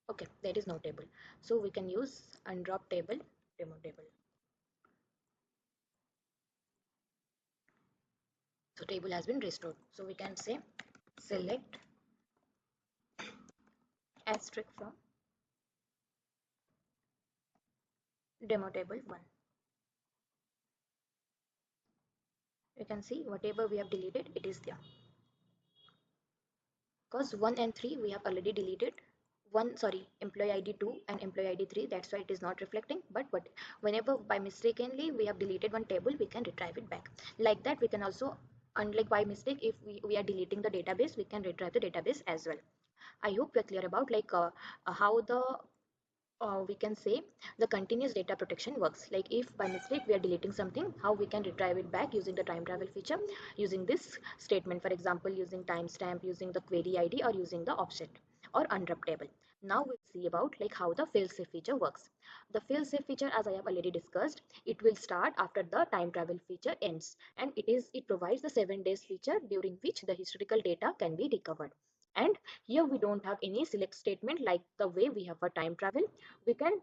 Okay, there is no table. So we can use undrop table demo table. So table has been restored. So we can say select asterisk from demo table 1. You can see whatever we have deleted, it is there. Because 1 and 3 we have already deleted. Employee ID 2 and employee ID 3, that's why it is not reflecting. But whenever by mistakenly we have deleted one table, we can retrieve it back. Like that, we can also, unlike by mistake, if we are deleting the database, we can retrieve the database as well. I hope we're clear about how the we can say the continuous data protection works. Like if by mistake we are deleting something, how we can retrieve it back using the time travel feature, using this statement, for example, using timestamp, using the query ID, or using the offset or unwrap table. Now we'll see about like how the failsafe feature works. The failsafe feature, as I have already discussed, it will start after the time travel feature ends, and it provides the 7 days feature during which the historical data can be recovered. And here we don't have any select statement like the way we have for time travel. We can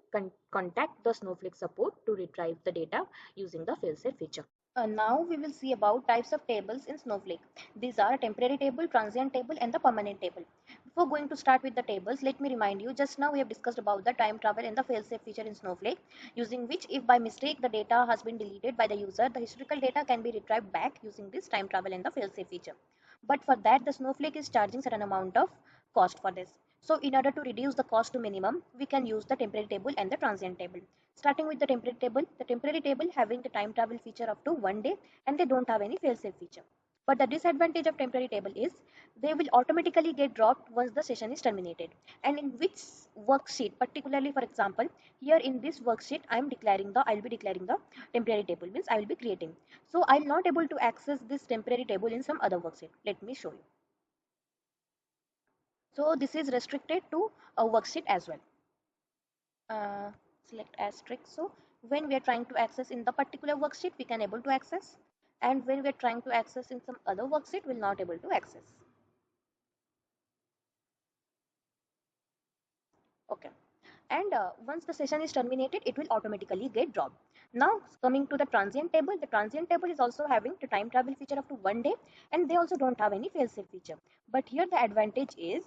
contact the Snowflake support to retrieve the data using the failsafe feature. Now we will see about types of tables in Snowflake. These are temporary table, transient table, and the permanent table. Before going to start with the tables, let me remind you, just now we have discussed about the time travel and the failsafe feature in Snowflake, using which if by mistake the data has been deleted by the user, the historical data can be retrieved back using this time travel and the failsafe feature. But for that, the Snowflake is charging certain amount of cost for this. So in order to reduce the cost to minimum, we can use the temporary table and the transient table. Starting with the temporary table having the time travel feature up to 1 day, and they don't have any failsafe feature. But the disadvantage of temporary table is they will automatically get dropped once the session is terminated. And in which worksheet, particularly for example, here in this worksheet, I'll be declaring the temporary table, means I will be creating. So I'll not able to access this temporary table in some other worksheet. Let me show you. So this is restricted to a worksheet as well. uh, Select asterisk. So when we are trying to access in the particular worksheet, we can able to access, and when we are trying to access in some other worksheet, we'll not able to access. Okay. And once the session is terminated, it will automatically get dropped. Now coming to the transient table, the transient table is also having the time travel feature up to 1 day, and they also don't have any failsafe feature. But here the advantage is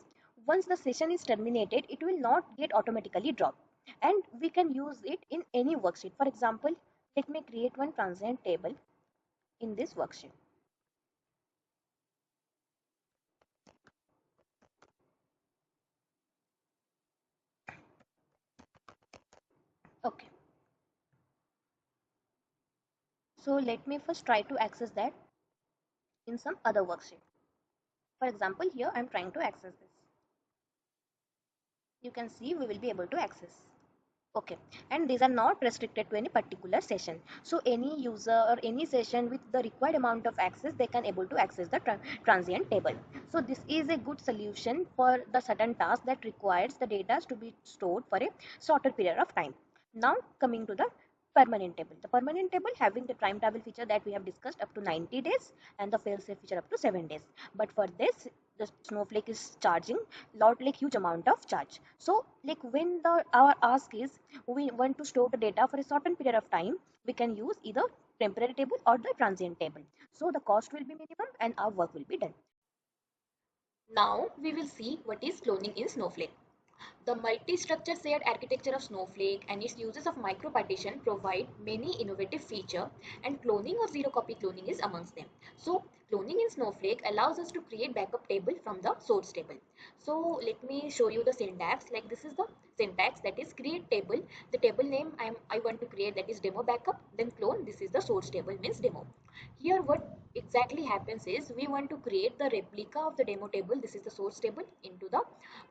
once the session is terminated, it will not get automatically dropped, and we can use it in any worksheet. For example, let me create one transient table in this worksheet. Okay, so let me first try to access that in some other worksheet. For example, here I'm trying to access this. You can see we will be able to access. Okay, and these are not restricted to any particular session. So any user or any session with the required amount of access, they can able to access the transient table. So this is a good solution for the certain task that requires the data to be stored for a shorter period of time. Now coming to the permanent table. The permanent table having the time travel feature that we have discussed up to 90 days and the failsafe feature up to 7 days. But for this, the Snowflake is charging lot like huge amount of charge. So like when the our ask is we want to store the data for a certain period of time, we can use either temporary table or the transient table. So the cost will be minimum and our work will be done. Now we will see what is cloning in Snowflake. The multi-structure shared architecture of Snowflake and its uses of micro-partition provide many innovative features, and cloning or zero-copy cloning is amongst them. So cloning in Snowflake allows us to create backup table from the source table. So let me show you the syntax. Like this is the syntax, that is create table. The table name I want to create, that is demo backup. Then clone. This is the source table, means demo. Here what exactly happens is we want to create the replica of the demo table. This is the source table into the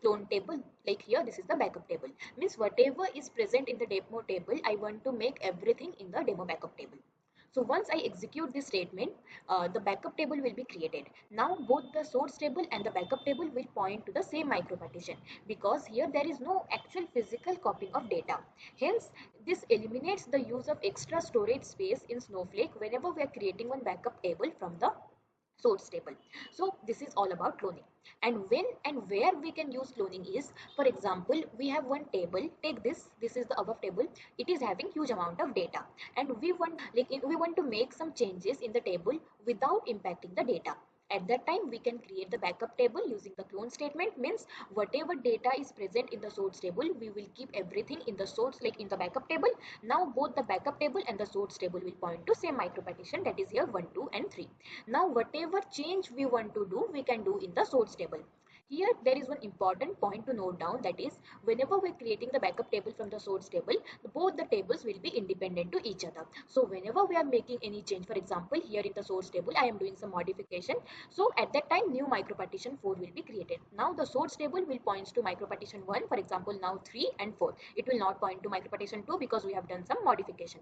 clone table. Like here this is the backup table, means whatever is present in the demo table, I want to make everything in the demo backup table. So once I execute this statement, the backup table will be created. Now both the source table and the backup table will point to the same micro partition, because here there is no actual physical copying of data. Hence this eliminates the use of extra storage space in Snowflake whenever we are creating one backup table from the source table. So this is all about cloning. And when and where we can use cloning is, for example, we have one table. Take this is the above table. It is having huge amount of data, and we want to make some changes in the table without impacting the data. At that time, we can create the backup table using the clone statement. Means whatever data is present in the source table, we will keep everything in the source, like in the backup table. Now both the backup table and the source table will point to same micro partition, that is here 1, 2 and 3. Now whatever change we want to do, we can do in the source table. Here there is one important point to note down, that is whenever we're creating the backup table from the source table, both the tables will be independent to each other. So whenever we are making any change, for example here in the source table I am doing some modification, so at that time new micropartition 4 will be created. Now the source table will point to micropartition 1, for example now 3 and 4. It will not point to micropartition 2 because we have done some modification.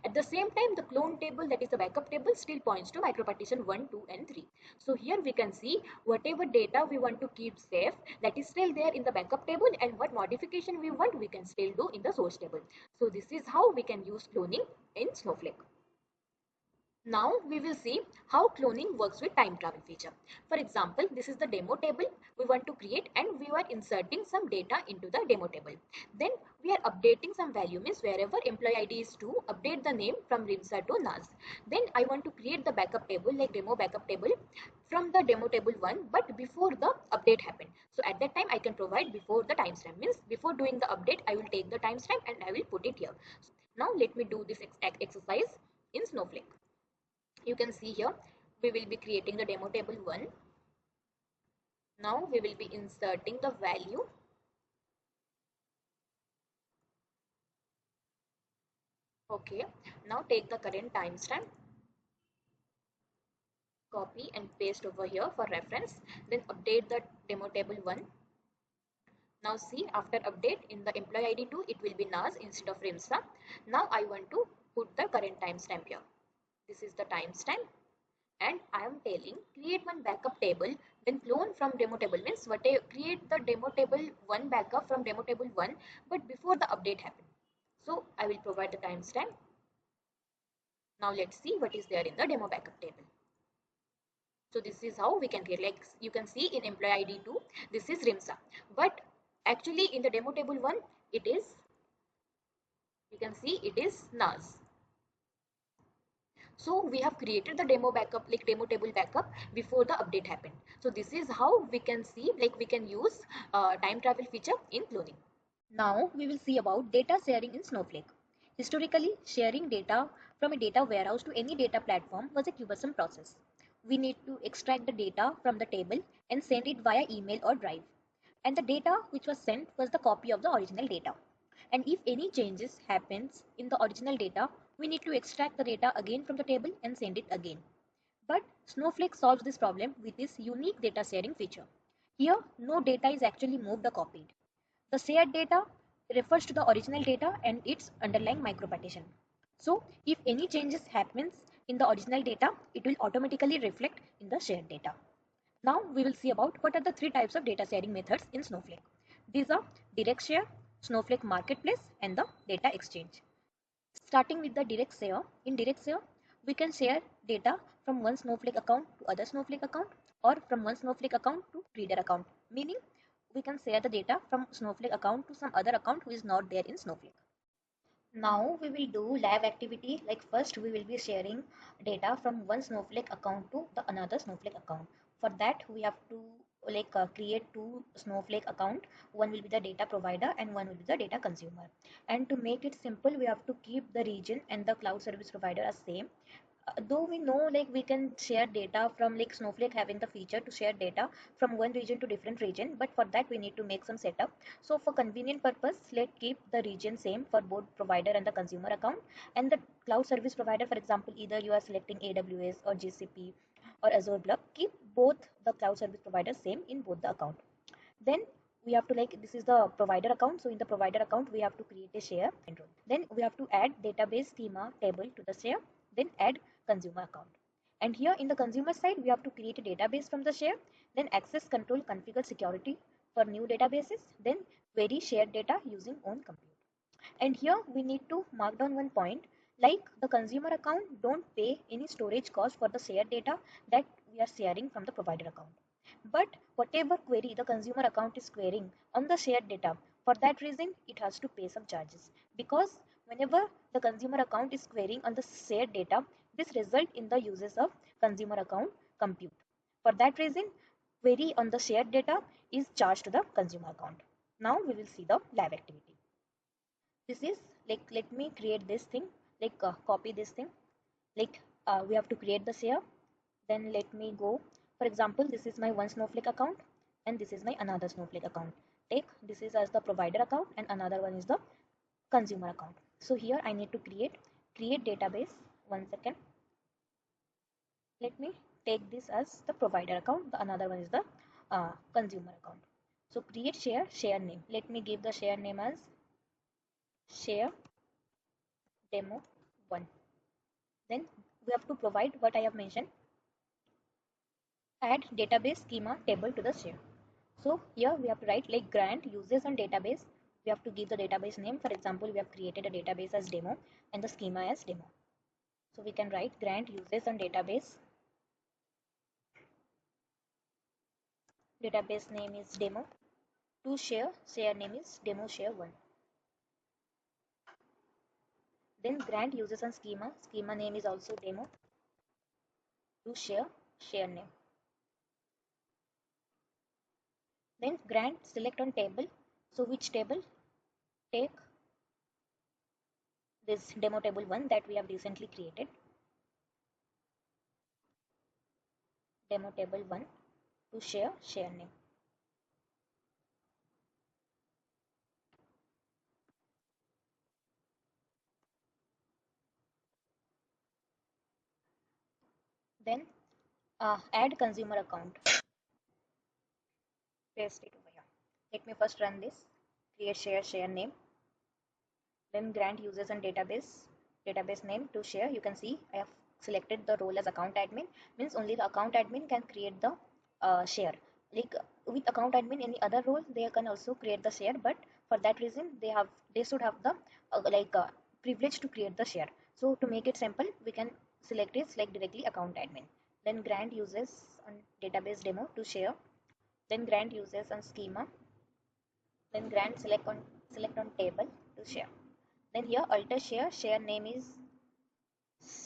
At the same time, the clone table, that is the backup table, still points to micropartition 1, 2 and 3. So here we can see whatever data we want to keep safe, that is still there in the backup table, and what modification we want, we can still do in the source table. So this is how we can use cloning in Snowflake. Now we will see how cloning works with time travel feature. For example, this is the demo table we want to create, and we are inserting some data into the demo table. Then we are updating some value, means wherever employee ID is 2, update the name from Rimsa to Naz. Then I want to create the backup table, like demo backup table from the demo table 1, but before the update happened. So at that time I can provide before the timestamp, means before doing the update I will take the timestamp and I will put it here. Now let me do this exercise in Snowflake. You can see here we will be creating the demo table 1. Now we will be inserting the value. Okay, now take the current timestamp, copy and paste over here for reference, then update the demo table 1. Now see, after update in the employee ID 2, it will be Naz instead of Rimsa. Now I want to put the current timestamp here. This is the timestamp, and I am telling create one backup table, then clone from demo table, means what I create the demo table 1 backup from demo table 1, but before the update happened. So I will provide the timestamp. Now let's see what is there in the demo backup table. So this is how we can create, like you can see in employee ID 2, this is Rimsa, but actually in the demo table 1 it is, you can see it is Naz. So we have created the demo backup, like demo table backup before the update happened. So this is how we can see, like we can use time travel feature in cloning. Now we will see about data sharing in Snowflake. Historically, sharing data from a data warehouse to any data platform was a cumbersome process. We need to extract the data from the table and send it via email or drive. And the data which was sent was the copy of the original data. And if any changes happens in the original data, we need to extract the data again from the table and send it again. But Snowflake solves this problem with this unique data sharing feature. Here, no data is actually moved or copied. The shared data refers to the original data and its underlying micropartition. So, if any changes happens in the original data, it will automatically reflect in the shared data. Now we will see about what are the 3 types of data sharing methods in Snowflake. These are direct share, Snowflake Marketplace, and the data exchange. Starting with the direct share, in direct share, we can share data from one Snowflake account to other Snowflake account, or from one Snowflake account to reader account, meaning we can share the data from Snowflake account to some other account who is not there in Snowflake. Now we will do live activity, like first we will be sharing data from one Snowflake account to the another Snowflake account. For that we have to create 2 Snowflake account. One will be the data provider and one will be the data consumer. And to make it simple, we have to keep the region and the cloud service provider as same. Though we know like we can share data from, like Snowflake having the feature to share data from one region to different region, but for that we need to make some setup. So for convenient purpose, let's keep the region same for both provider and the consumer account, and the cloud service provider, for example either you are selecting AWS or GCP or Azure Blob, keep both the cloud service providers same in both the account. Then we have to, like this is the provider account, so in the provider account we have to create a share. Then we have to add database schema table to the share, then add consumer account. And here in the consumer side we have to create a database from the share, then access control configure security for new databases, then query shared data using own compute. And here we need to mark down one point, like the consumer account don't pay any storage cost for the shared data that we are sharing from the provider account. But whatever query the consumer account is querying on the shared data, for that reason it has to pay some charges, because whenever the consumer account is querying on the shared data, this result in the uses of consumer account compute. For that reason, query on the shared data is charged to the consumer account. Now we will see the live activity. This is like, let me create this thing, copy this thing. We have to create the share. Then let me go. For example, this is my one Snowflake account and this is my another Snowflake account. Take this is as the provider account and another one is the consumer account. So here I need to create database. One second. Let me take this as the provider account. The another one is the consumer account. So create share name. Let me give the share name as share demo 1. Then we have to provide what I have mentioned. Add database schema table to the share. So here we have to write like grant uses on database. We have to give the database name. For example, we have created a database as demo and the schema as demo. So we can write grant uses on database. Database name is demo. To share name is demo share 1. Then grant uses on schema name is also demo. To share name. Then grant select on table. So which table? Take this demo table 1 that we have recently created. Demo table 1 to share name. Then add consumer account. Paste it over here. Let me first run this. Create share name. Then grant users and database name to share. You can see I have selected the role as account admin. Means only the account admin can create the share. Like with account admin, any other role they can also create the share. But for that reason, they should have the privilege to create the share. So to make it simple, we can select it like directly account admin. Then grant users on database demo to share. Then grant users on schema. Then grant select on table to share. Then here alter share name is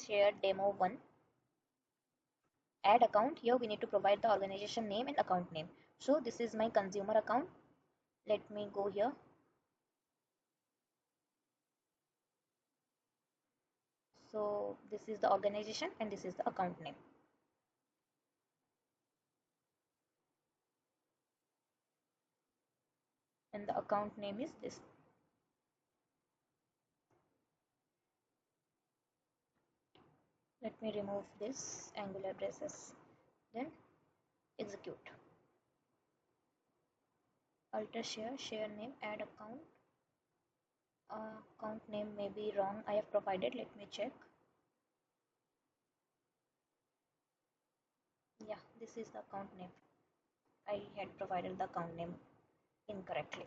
share demo 1. Add account. Here we need to provide the organization name and account name. So this is my consumer account. Let me go here. So this is the organization and this is the account name. And the account name is this. Let me remove this angular braces. Then execute. Alter share name, add account. Account name may be wrong. I have provided. Let me check. Yeah, this is the account name. I had provided the account name incorrectly.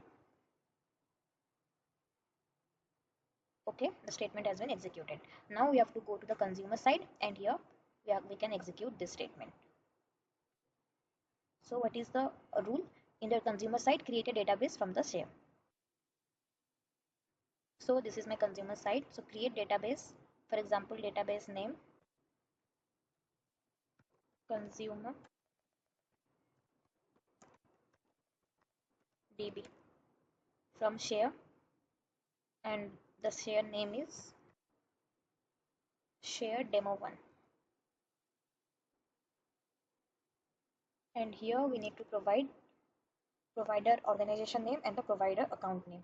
Okay, the statement has been executed. Now we have to go to the consumer side and here we can execute this statement. So what is the rule? In the consumer side, create a database from the share. So this is my consumer side. So create database. For example, database name consumer DB from share and the share name is share demo 1. And here we need to provide provider organization name and the provider account name.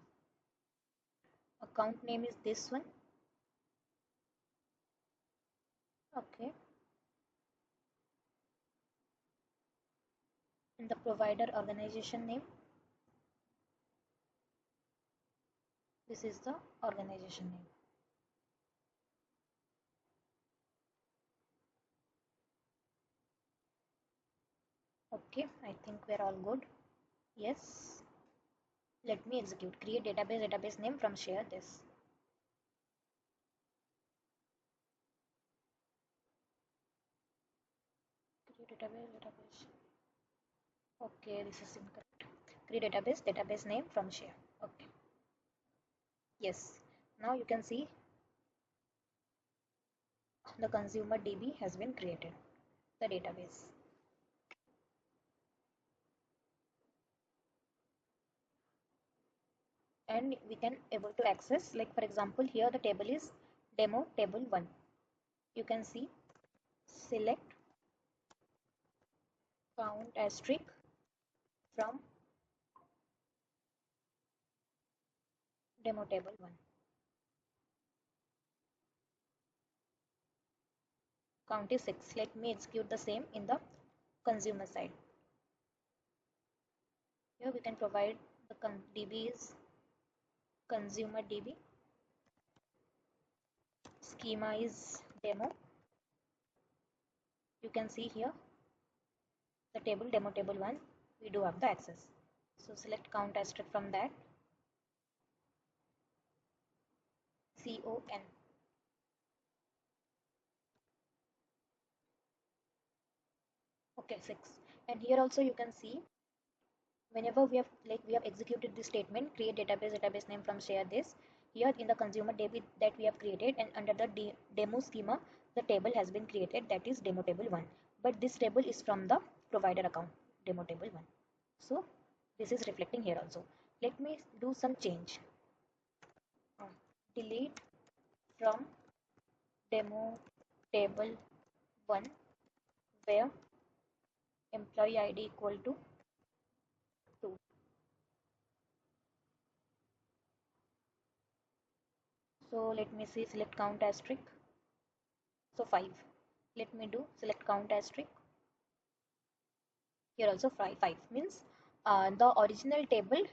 Account name is this one. Okay. And the provider organization name. This is the organization name. Okay, I think we're all good. Yes. Let me execute. Create database name from share this. Create database. Okay, this is incorrect. Create database name from share. Okay. Yes. Now you can see the consumer DB has been created. The database. and we can able to access, like for example here the table is demo table 1. You can see select count asterisk from demo table 1. Count is 6. Let me execute the same in the consumer side. Here we can provide the DB is consumer DB, schema is demo. You can see here the table demo table 1, we do have the access. So select count asterisk from that, CON. Okay, 6. And here also you can see whenever we have executed this statement, create database name from share this, here in the consumer DB that we have created, and under the demo schema the table has been created, that is demo table 1, but this table is from the provider account demo table 1. So this is reflecting here also. Let me do some change. Delete from demo table 1 where employee ID equal to 2. So let me see, select count asterisk. So 5. Let me do select count asterisk. Here also 5 means the original table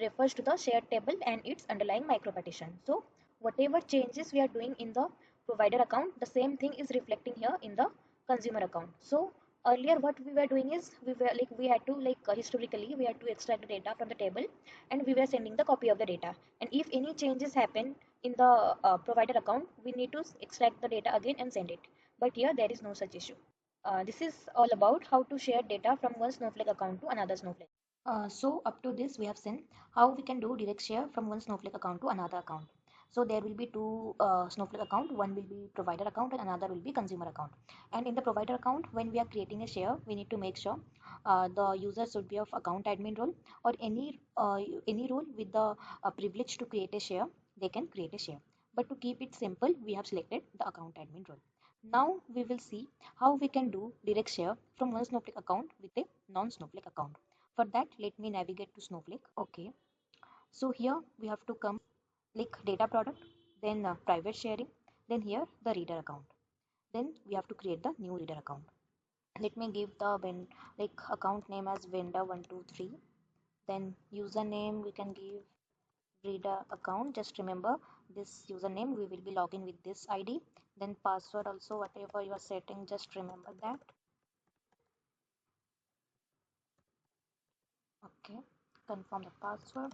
refers to the shared table and its underlying micro partition. So whatever changes we are doing in the provider account, the same thing is reflecting here in the consumer account. So earlier what we were doing is we had to historically we had to extract the data from the table and we were sending the copy of the data, and if any changes happen in the provider account, we need to extract the data again and send it, but here there is no such issue. This is all about how to share data from one Snowflake account to another Snowflake. So up to this we have seen how we can do direct share from one Snowflake account to another account. So there will be two Snowflake account, one will be provider account and another will be consumer account. And in the provider account, when we are creating a share, we need to make sure the user should be of account admin role, or any role with the privilege to create a share, they can create a share. But to keep it simple, we have selected the account admin role. Now we will see how we can do direct share from one Snowflake account with a non-Snowflake account. For that, let me navigate to Snowflake. Okay, so here we have to come like data product, then private sharing, then here the reader account. Then we have to create the new reader account. Let me give the account name as vendor123. Then username we can give reader account. Just remember this username, we will be logging with this ID. Then password also, whatever you are setting, just remember that. Okay, confirm the password.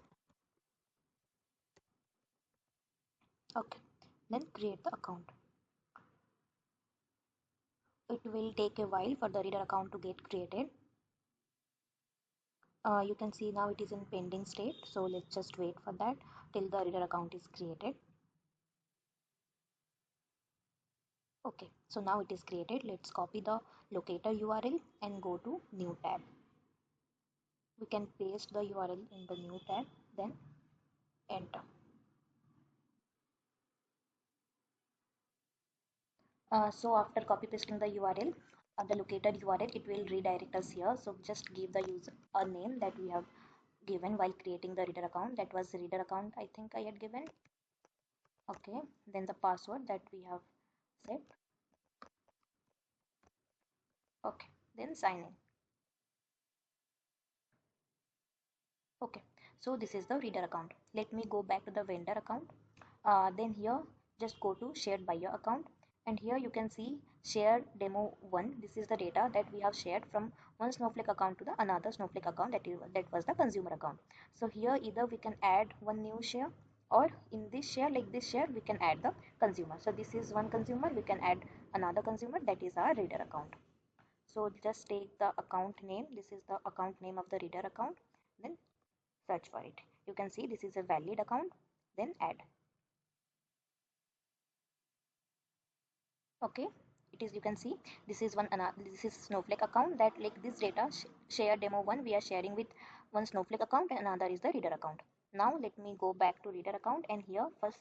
Okay, then create the account. It will take a while for the reader account to get created. You can see now it is in pending state, so let's just wait for that till the reader account is created. Okay, so now it is created. Let's copy the locator URL and go to new tab. We can paste the URL in the new tab, then enter. So after copy pasting the URL, the locator URL, it will redirect us here. So just give the user a name that we have given while creating the reader account. That was the reader account I think I had given. Okay, then the password that we have set. Okay, then sign in. Okay, so this is the reader account. Let me go back to the vendor account. Then here just go to shared by your account, and here you can see share demo 1. This is the data that we have shared from one Snowflake account to the another Snowflake account, that was the consumer account. So here either we can add one new share, or in this share, like this share, we can add the consumer. So this is one consumer, we can add another consumer, that is our reader account. So just take the account name. This is the account name of the reader account, then search for it. You can see this is a valid account, then add. Okay, it is, you can see this is this is Snowflake account, that like this data share demo 1 we are sharing with one Snowflake account and another is the reader account. Now let me go back to reader account, and here first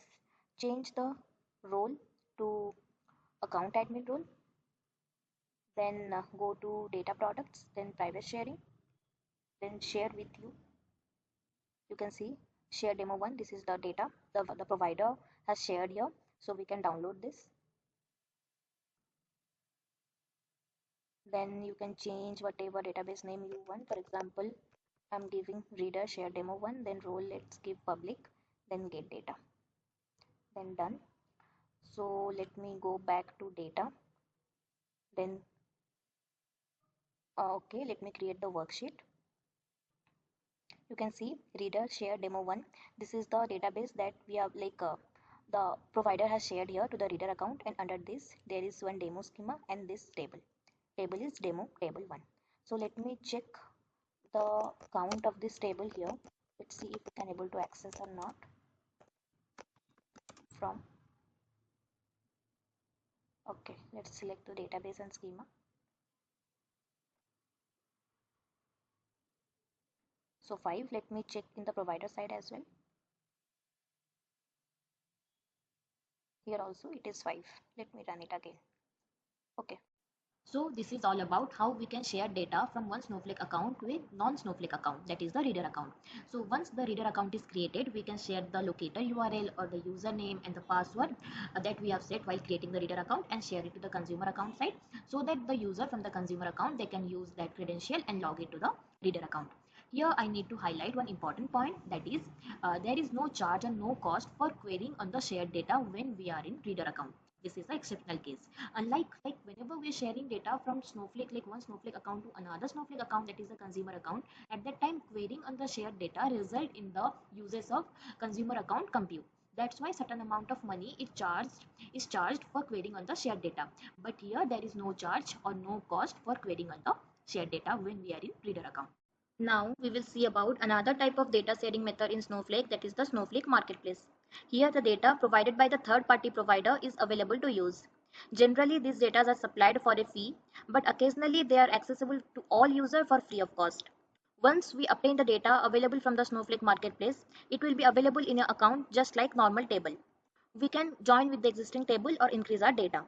change the role to account admin role, then go to data products, then private sharing, then share with you. You can see share demo 1. This is the data the provider has shared here, so we can download this. Then you can change whatever database name you want. For example, I'm giving reader share demo 1, then role let's give public, then get data, then done. So let me go back to data, then okay, let me create the worksheet. You can see reader share demo 1. This is the database that we have the provider has shared here to the reader account, and under this there is one demo schema and this table is demo table 1. So let me check the count of this table here. Let's see if we can able to access or not from. Okay, let's select the database and schema. So 5. Let me check in the provider side as well. Here also it is 5. Let me run it again. Okay. So this is all about how we can share data from one Snowflake account with non-Snowflake account, that is the reader account. So once the reader account is created, we can share the locator URL or the username and the password that we have set while creating the reader account, and share it to the consumer account side, so that the user from the consumer account, they can use that credential and log into the reader account. Here I need to highlight one important point, that is there is no charge and no cost for querying on the shared data when we are in reader account. This is an exceptional case. Unlike whenever we're sharing data from Snowflake, like one Snowflake account to another Snowflake account, that is the consumer account, at that time querying on the shared data result in the uses of consumer account compute. That's why certain amount of money is charged for querying on the shared data. But here there is no charge or no cost for querying on the shared data when we are in reader account. Now we will see about another type of data sharing method in Snowflake, that is the Snowflake Marketplace. Here the data provided by the third-party provider is available to use. Generally these data are supplied for a fee, but occasionally they are accessible to all users for free of cost. Once we obtain the data available from the Snowflake Marketplace, it will be available in your account just like normal table. We can join with the existing table or increase our data.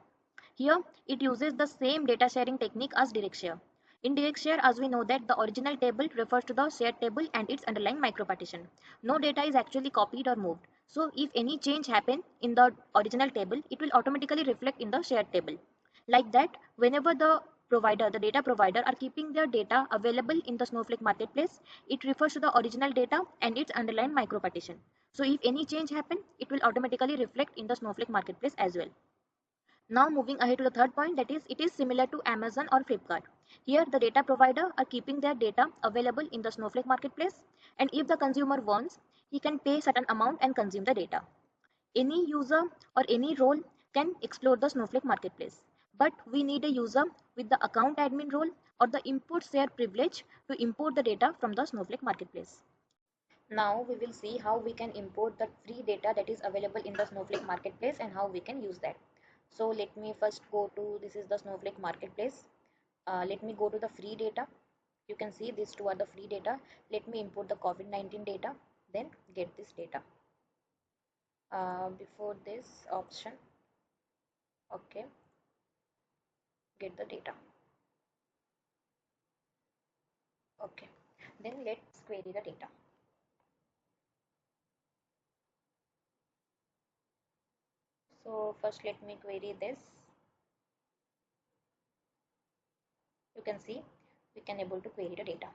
Here, it uses the same data sharing technique as direct share. In direct share, as we know that the original table refers to the shared table and its underlying micropartition. No data is actually copied or moved. So if any change happens in the original table, it will automatically reflect in the shared table. Like that, whenever the data provider are keeping their data available in the Snowflake Marketplace, it refers to the original data and its underlying micropartition. So if any change happen, it will automatically reflect in the Snowflake Marketplace as well. Now moving ahead to the third point, that is it is similar to Amazon or Flipkart. Here the data provider are keeping their data available in the Snowflake Marketplace, and if the consumer wants, he can pay certain amount and consume the data. Any user or any role can explore the Snowflake Marketplace, but we need a user with the account admin role or the import share privilege to import the data from the Snowflake Marketplace. Now we will see how we can import the free data that is available in the Snowflake Marketplace and how we can use that. So let me first go to, this is the Snowflake Marketplace. Let me go to the free data. You can see these two are the free data. Let me import the COVID-19 data, then get this data. Before this option, okay, get the data. Okay, then let's query the data. So first let me query this. You can see we can able to query the data.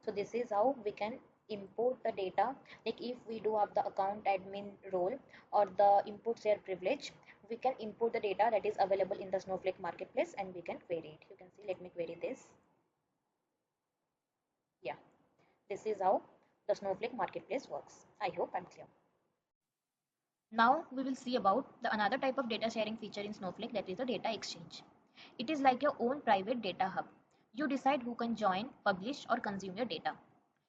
So this is how we can import the data. Like if we do have the account admin role or the import share privilege, we can import the data that is available in the Snowflake Marketplace and we can query it. You can see, let me query this. Yeah, this is how the Snowflake Marketplace works. I hope I'm clear. Now we will see about the another type of data sharing feature in Snowflake, that is the data exchange. It is like your own private data hub. You decide who can join, publish or consume your data.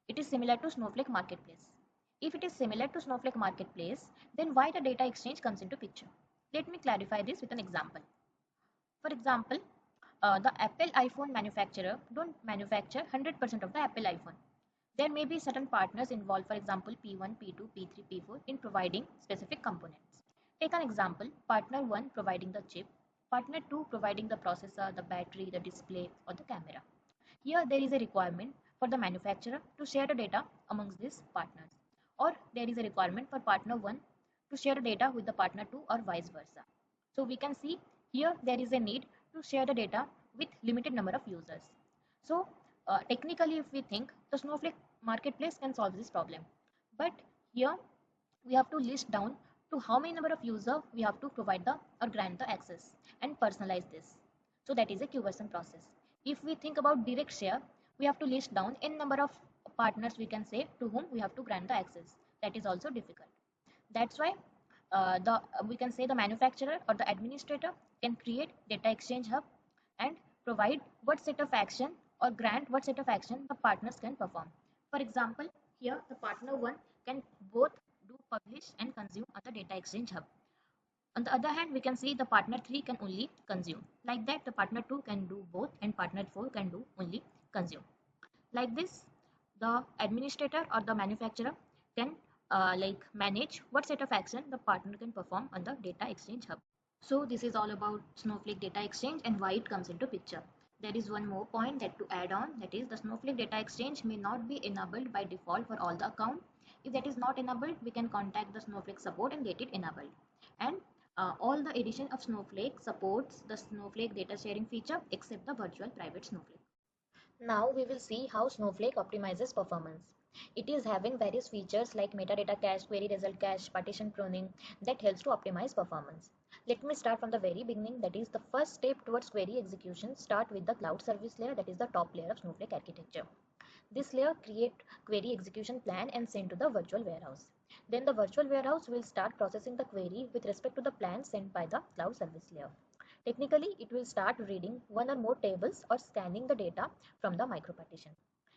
It is similar to Snowflake Marketplace. If it is similar to Snowflake Marketplace, then why the data exchange comes into picture? Let me clarify this with an example. For example, the Apple iPhone manufacturer don't manufacture 100% of the Apple iPhone. There may be certain partners involved, for example, P1, P2, P3, P4 in providing specific components. Take an example, partner 1 providing the chip, partner 2 providing the processor, the battery, the display or the camera. Here there is a requirement for the manufacturer to share the data amongst these partners, or there is a requirement for partner 1 to share the data with the partner 2 or vice versa. So we can see here there is a need to share the data with limited number of users. So technically if we think, the Snowflake marketplace can solve this problem. But here we have to list down to how many number of user we have to provide the or grant the access and personalize this. So that is a queue version process. If we think about direct share, we have to list down n number of partners we can say to whom we have to grant the access. That is also difficult. That's why the we can say the manufacturer or the administrator can create data exchange hub and provide what set of action or grant what set of action the partners can perform. For example, here the partner 1 can both do publish and consume on the data exchange hub. On the other hand, we can see the partner 3 can only consume. Like that, the partner 2 can do both and partner 4 can do only consume. Like this, the administrator or the manufacturer can manage what set of action the partner can perform on the data exchange hub. So this is all about Snowflake Data Exchange and why it comes into picture. There is one more point that to add on, that is the Snowflake Data Exchange may not be enabled by default for all the account. If that is not enabled, we can contact the Snowflake support and get it enabled. And all the edition of Snowflake supports the Snowflake data sharing feature except the virtual private Snowflake. Now we will see how Snowflake optimizes performance. It is having various features like metadata cache, query result cache, partition pruning that helps to optimize performance. Let me start from the very beginning, that is the first step towards query execution. Start with the cloud service layer, that is the top layer of Snowflake architecture. This layer create query execution plan and send to the virtual warehouse. Then the virtual warehouse will start processing the query with respect to the plan sent by the cloud service layer. Technically, it will start reading one or more tables or scanning the data from the micropartition.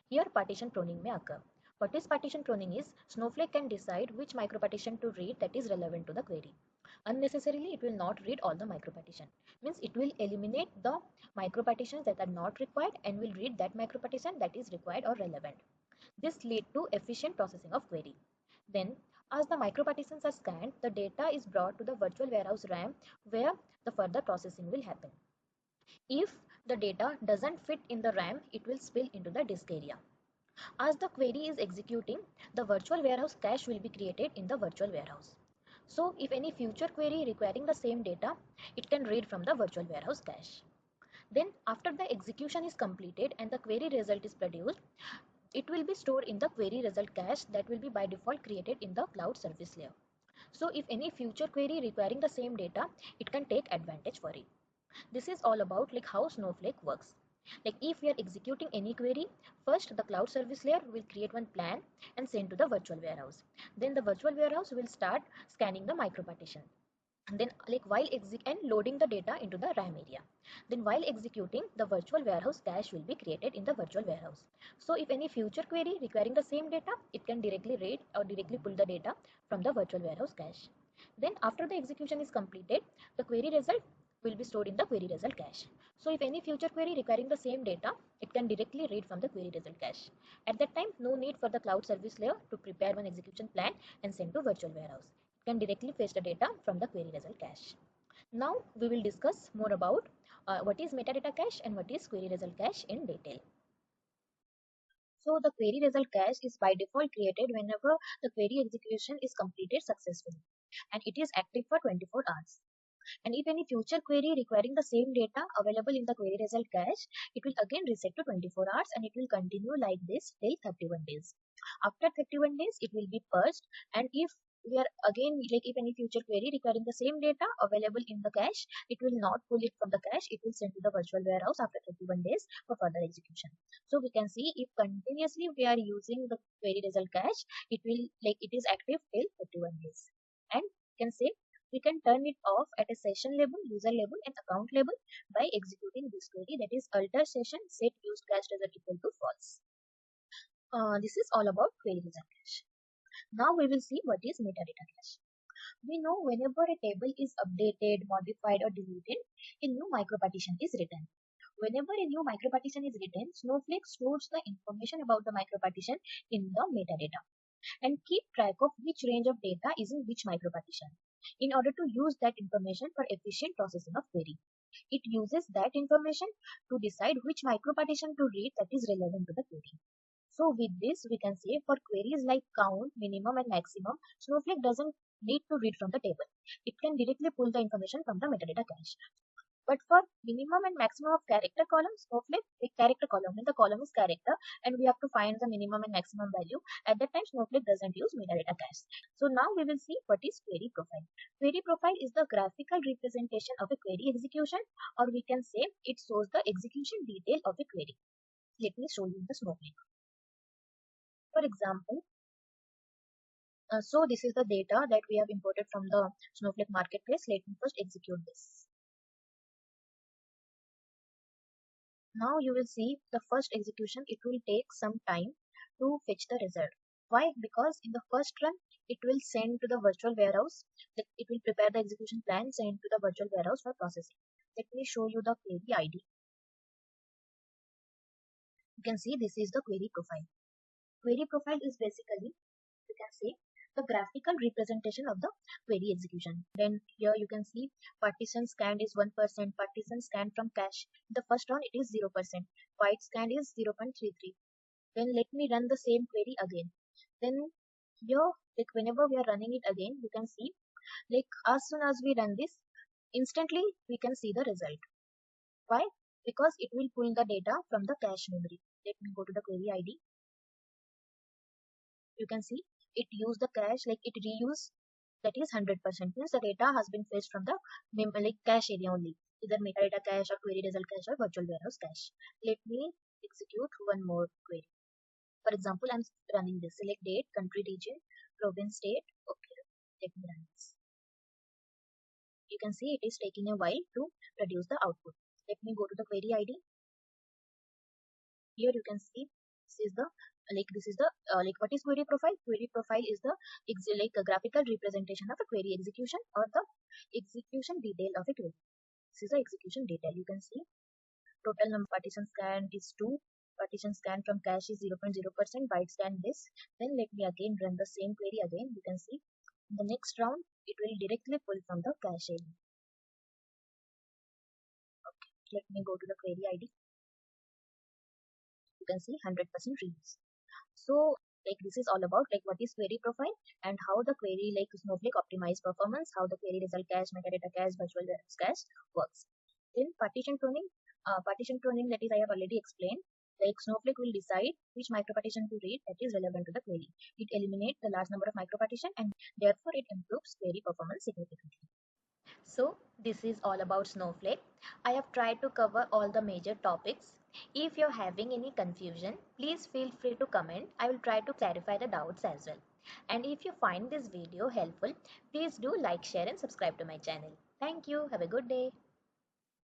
Here, partition pruning may occur. What is partition pruning is, Snowflake can decide which micropartition to read that is relevant to the query. Unnecessarily, it will not read all the micropartition. Means it will eliminate the micropartitions that are not required and will read that micropartition that is required or relevant. This lead to efficient processing of query. Then, as the micropartitions are scanned, the data is brought to the virtual warehouse RAM where the further processing will happen. If the data doesn't fit in the RAM, it will spill into the disk area. As the query is executing, the virtual warehouse cache will be created in the virtual warehouse. So if any future query requiring the same data, it can read from the virtual warehouse cache. Then after the execution is completed and the query result is produced, it will be stored in the query result cache that will be by default created in the cloud service layer. So if any future query requiring the same data, it can take advantage for it. This is all about like how Snowflake works. Like if we are executing any query, first the cloud service layer will create one plan and send to the virtual warehouse. Then the virtual warehouse will start scanning the micropartition. And then while and loading the data into the RAM area. Then while executing, the virtual warehouse cache will be created in the virtual warehouse. So if any future query requiring the same data, it can directly read or directly pull the data from the virtual warehouse cache. Then after the execution is completed, the query result will be stored in the query result cache. So if any future query requiring the same data, it can directly read from the query result cache. At that time, no need for the cloud service layer to prepare one execution plan and send to virtual warehouse. It can directly fetch the data from the query result cache. Now we will discuss more about what is metadata cache and what is query result cache in detail. So the query result cache is by default created whenever the query execution is completed successfully, and it is active for 24 hours. And if any future query requiring the same data available in the query result cache, it will again reset to 24 hours and it will continue like this till 31 days. After 31 days, it will be purged, and if we are again if any future query requiring the same data available in the cache, it will not pull it from the cache, it will send to the virtual warehouse after 31 days for further execution. So we can see if continuously we are using the query result cache, it will it is active till 31 days. And we can say we can turn it off at a session level, user level and account level by executing this query, that is alter session set used cache result equal to false. This is all about query result cache. Now we will see what is metadata cache. We know whenever a table is updated, modified or deleted, a new micropartition is written. Whenever a new micropartition is written, Snowflake stores the information about the micropartition in the metadata and keep track of which range of data is in which micropartition in order to use that information for efficient processing of query. It uses that information to decide which micropartition to read that is relevant to the query. So with this, we can say for queries like count, minimum and maximum, Snowflake doesn't need to read from the table. It can directly pull the information from the metadata cache. But for minimum and maximum of character columns, Snowflake, the character column, when the column is character and we have to find the minimum and maximum value, at that time Snowflake doesn't use metadata cache. So now we will see what is query profile. Query profile is the graphical representation of a query execution, or we can say it shows the execution detail of a query. Let me show you the Snowflake. For example, so this is the data that we have imported from the Snowflake marketplace. Let me first execute this. Now you will see the first execution, it will take some time to fetch the result. Why? Because in the first run, it will send to the virtual warehouse. It will prepare the execution plan, send to the virtual warehouse for processing. Let me show you the query ID. You can see this is the query profile. Query profile is basically, you can say, the graphical representation of the query execution. Then here you can see partition scanned is 1%, partition scanned from cache. The first round it is 0%, byte scanned is 0.33. Then let me run the same query again. Then here, like whenever we are running it again, you can see like as soon as we run this, instantly we can see the result. Why? Because it will pull the data from the cache memory. Let me go to the query ID. You can see it use the cache, like it reuse, that is 100%, means the data has been fetched from the like cache area only, either metadata cache or query result cache or virtual warehouse cache. Let me execute one more query. For example, I'm running this, select date, country, region, province, state. Okay, let me run this. You can see it is taking a while to produce the output. Let me go to the query ID. Here you can see this is the like what is query profile? Query profile is the like a graphical representation of a query execution or the execution detail of a query. This is the execution detail. You can see total number partition scan is 2, partition scan from cache is 0.0%, byte scan this. Then let me again run the same query again. You can see in the next round it will directly pull from the cache area. Okay, let me go to the query ID. You can see 100% reuse. So like this is all about like what is query profile and how the query like Snowflake optimize performance, how the query result cache, metadata cache, virtual warehouse cache works. In partition pruning, that is I have already explained. Like Snowflake will decide which micropartition to read that is relevant to the query. It eliminates the large number of micropartition and therefore it improves query performance significantly. So this is all about Snowflake. I have tried to cover all the major topics. If you're having any confusion, please feel free to comment. I will try to clarify the doubts as well. And if you find this video helpful, please do like, share and subscribe to my channel. Thank you. Have a good day.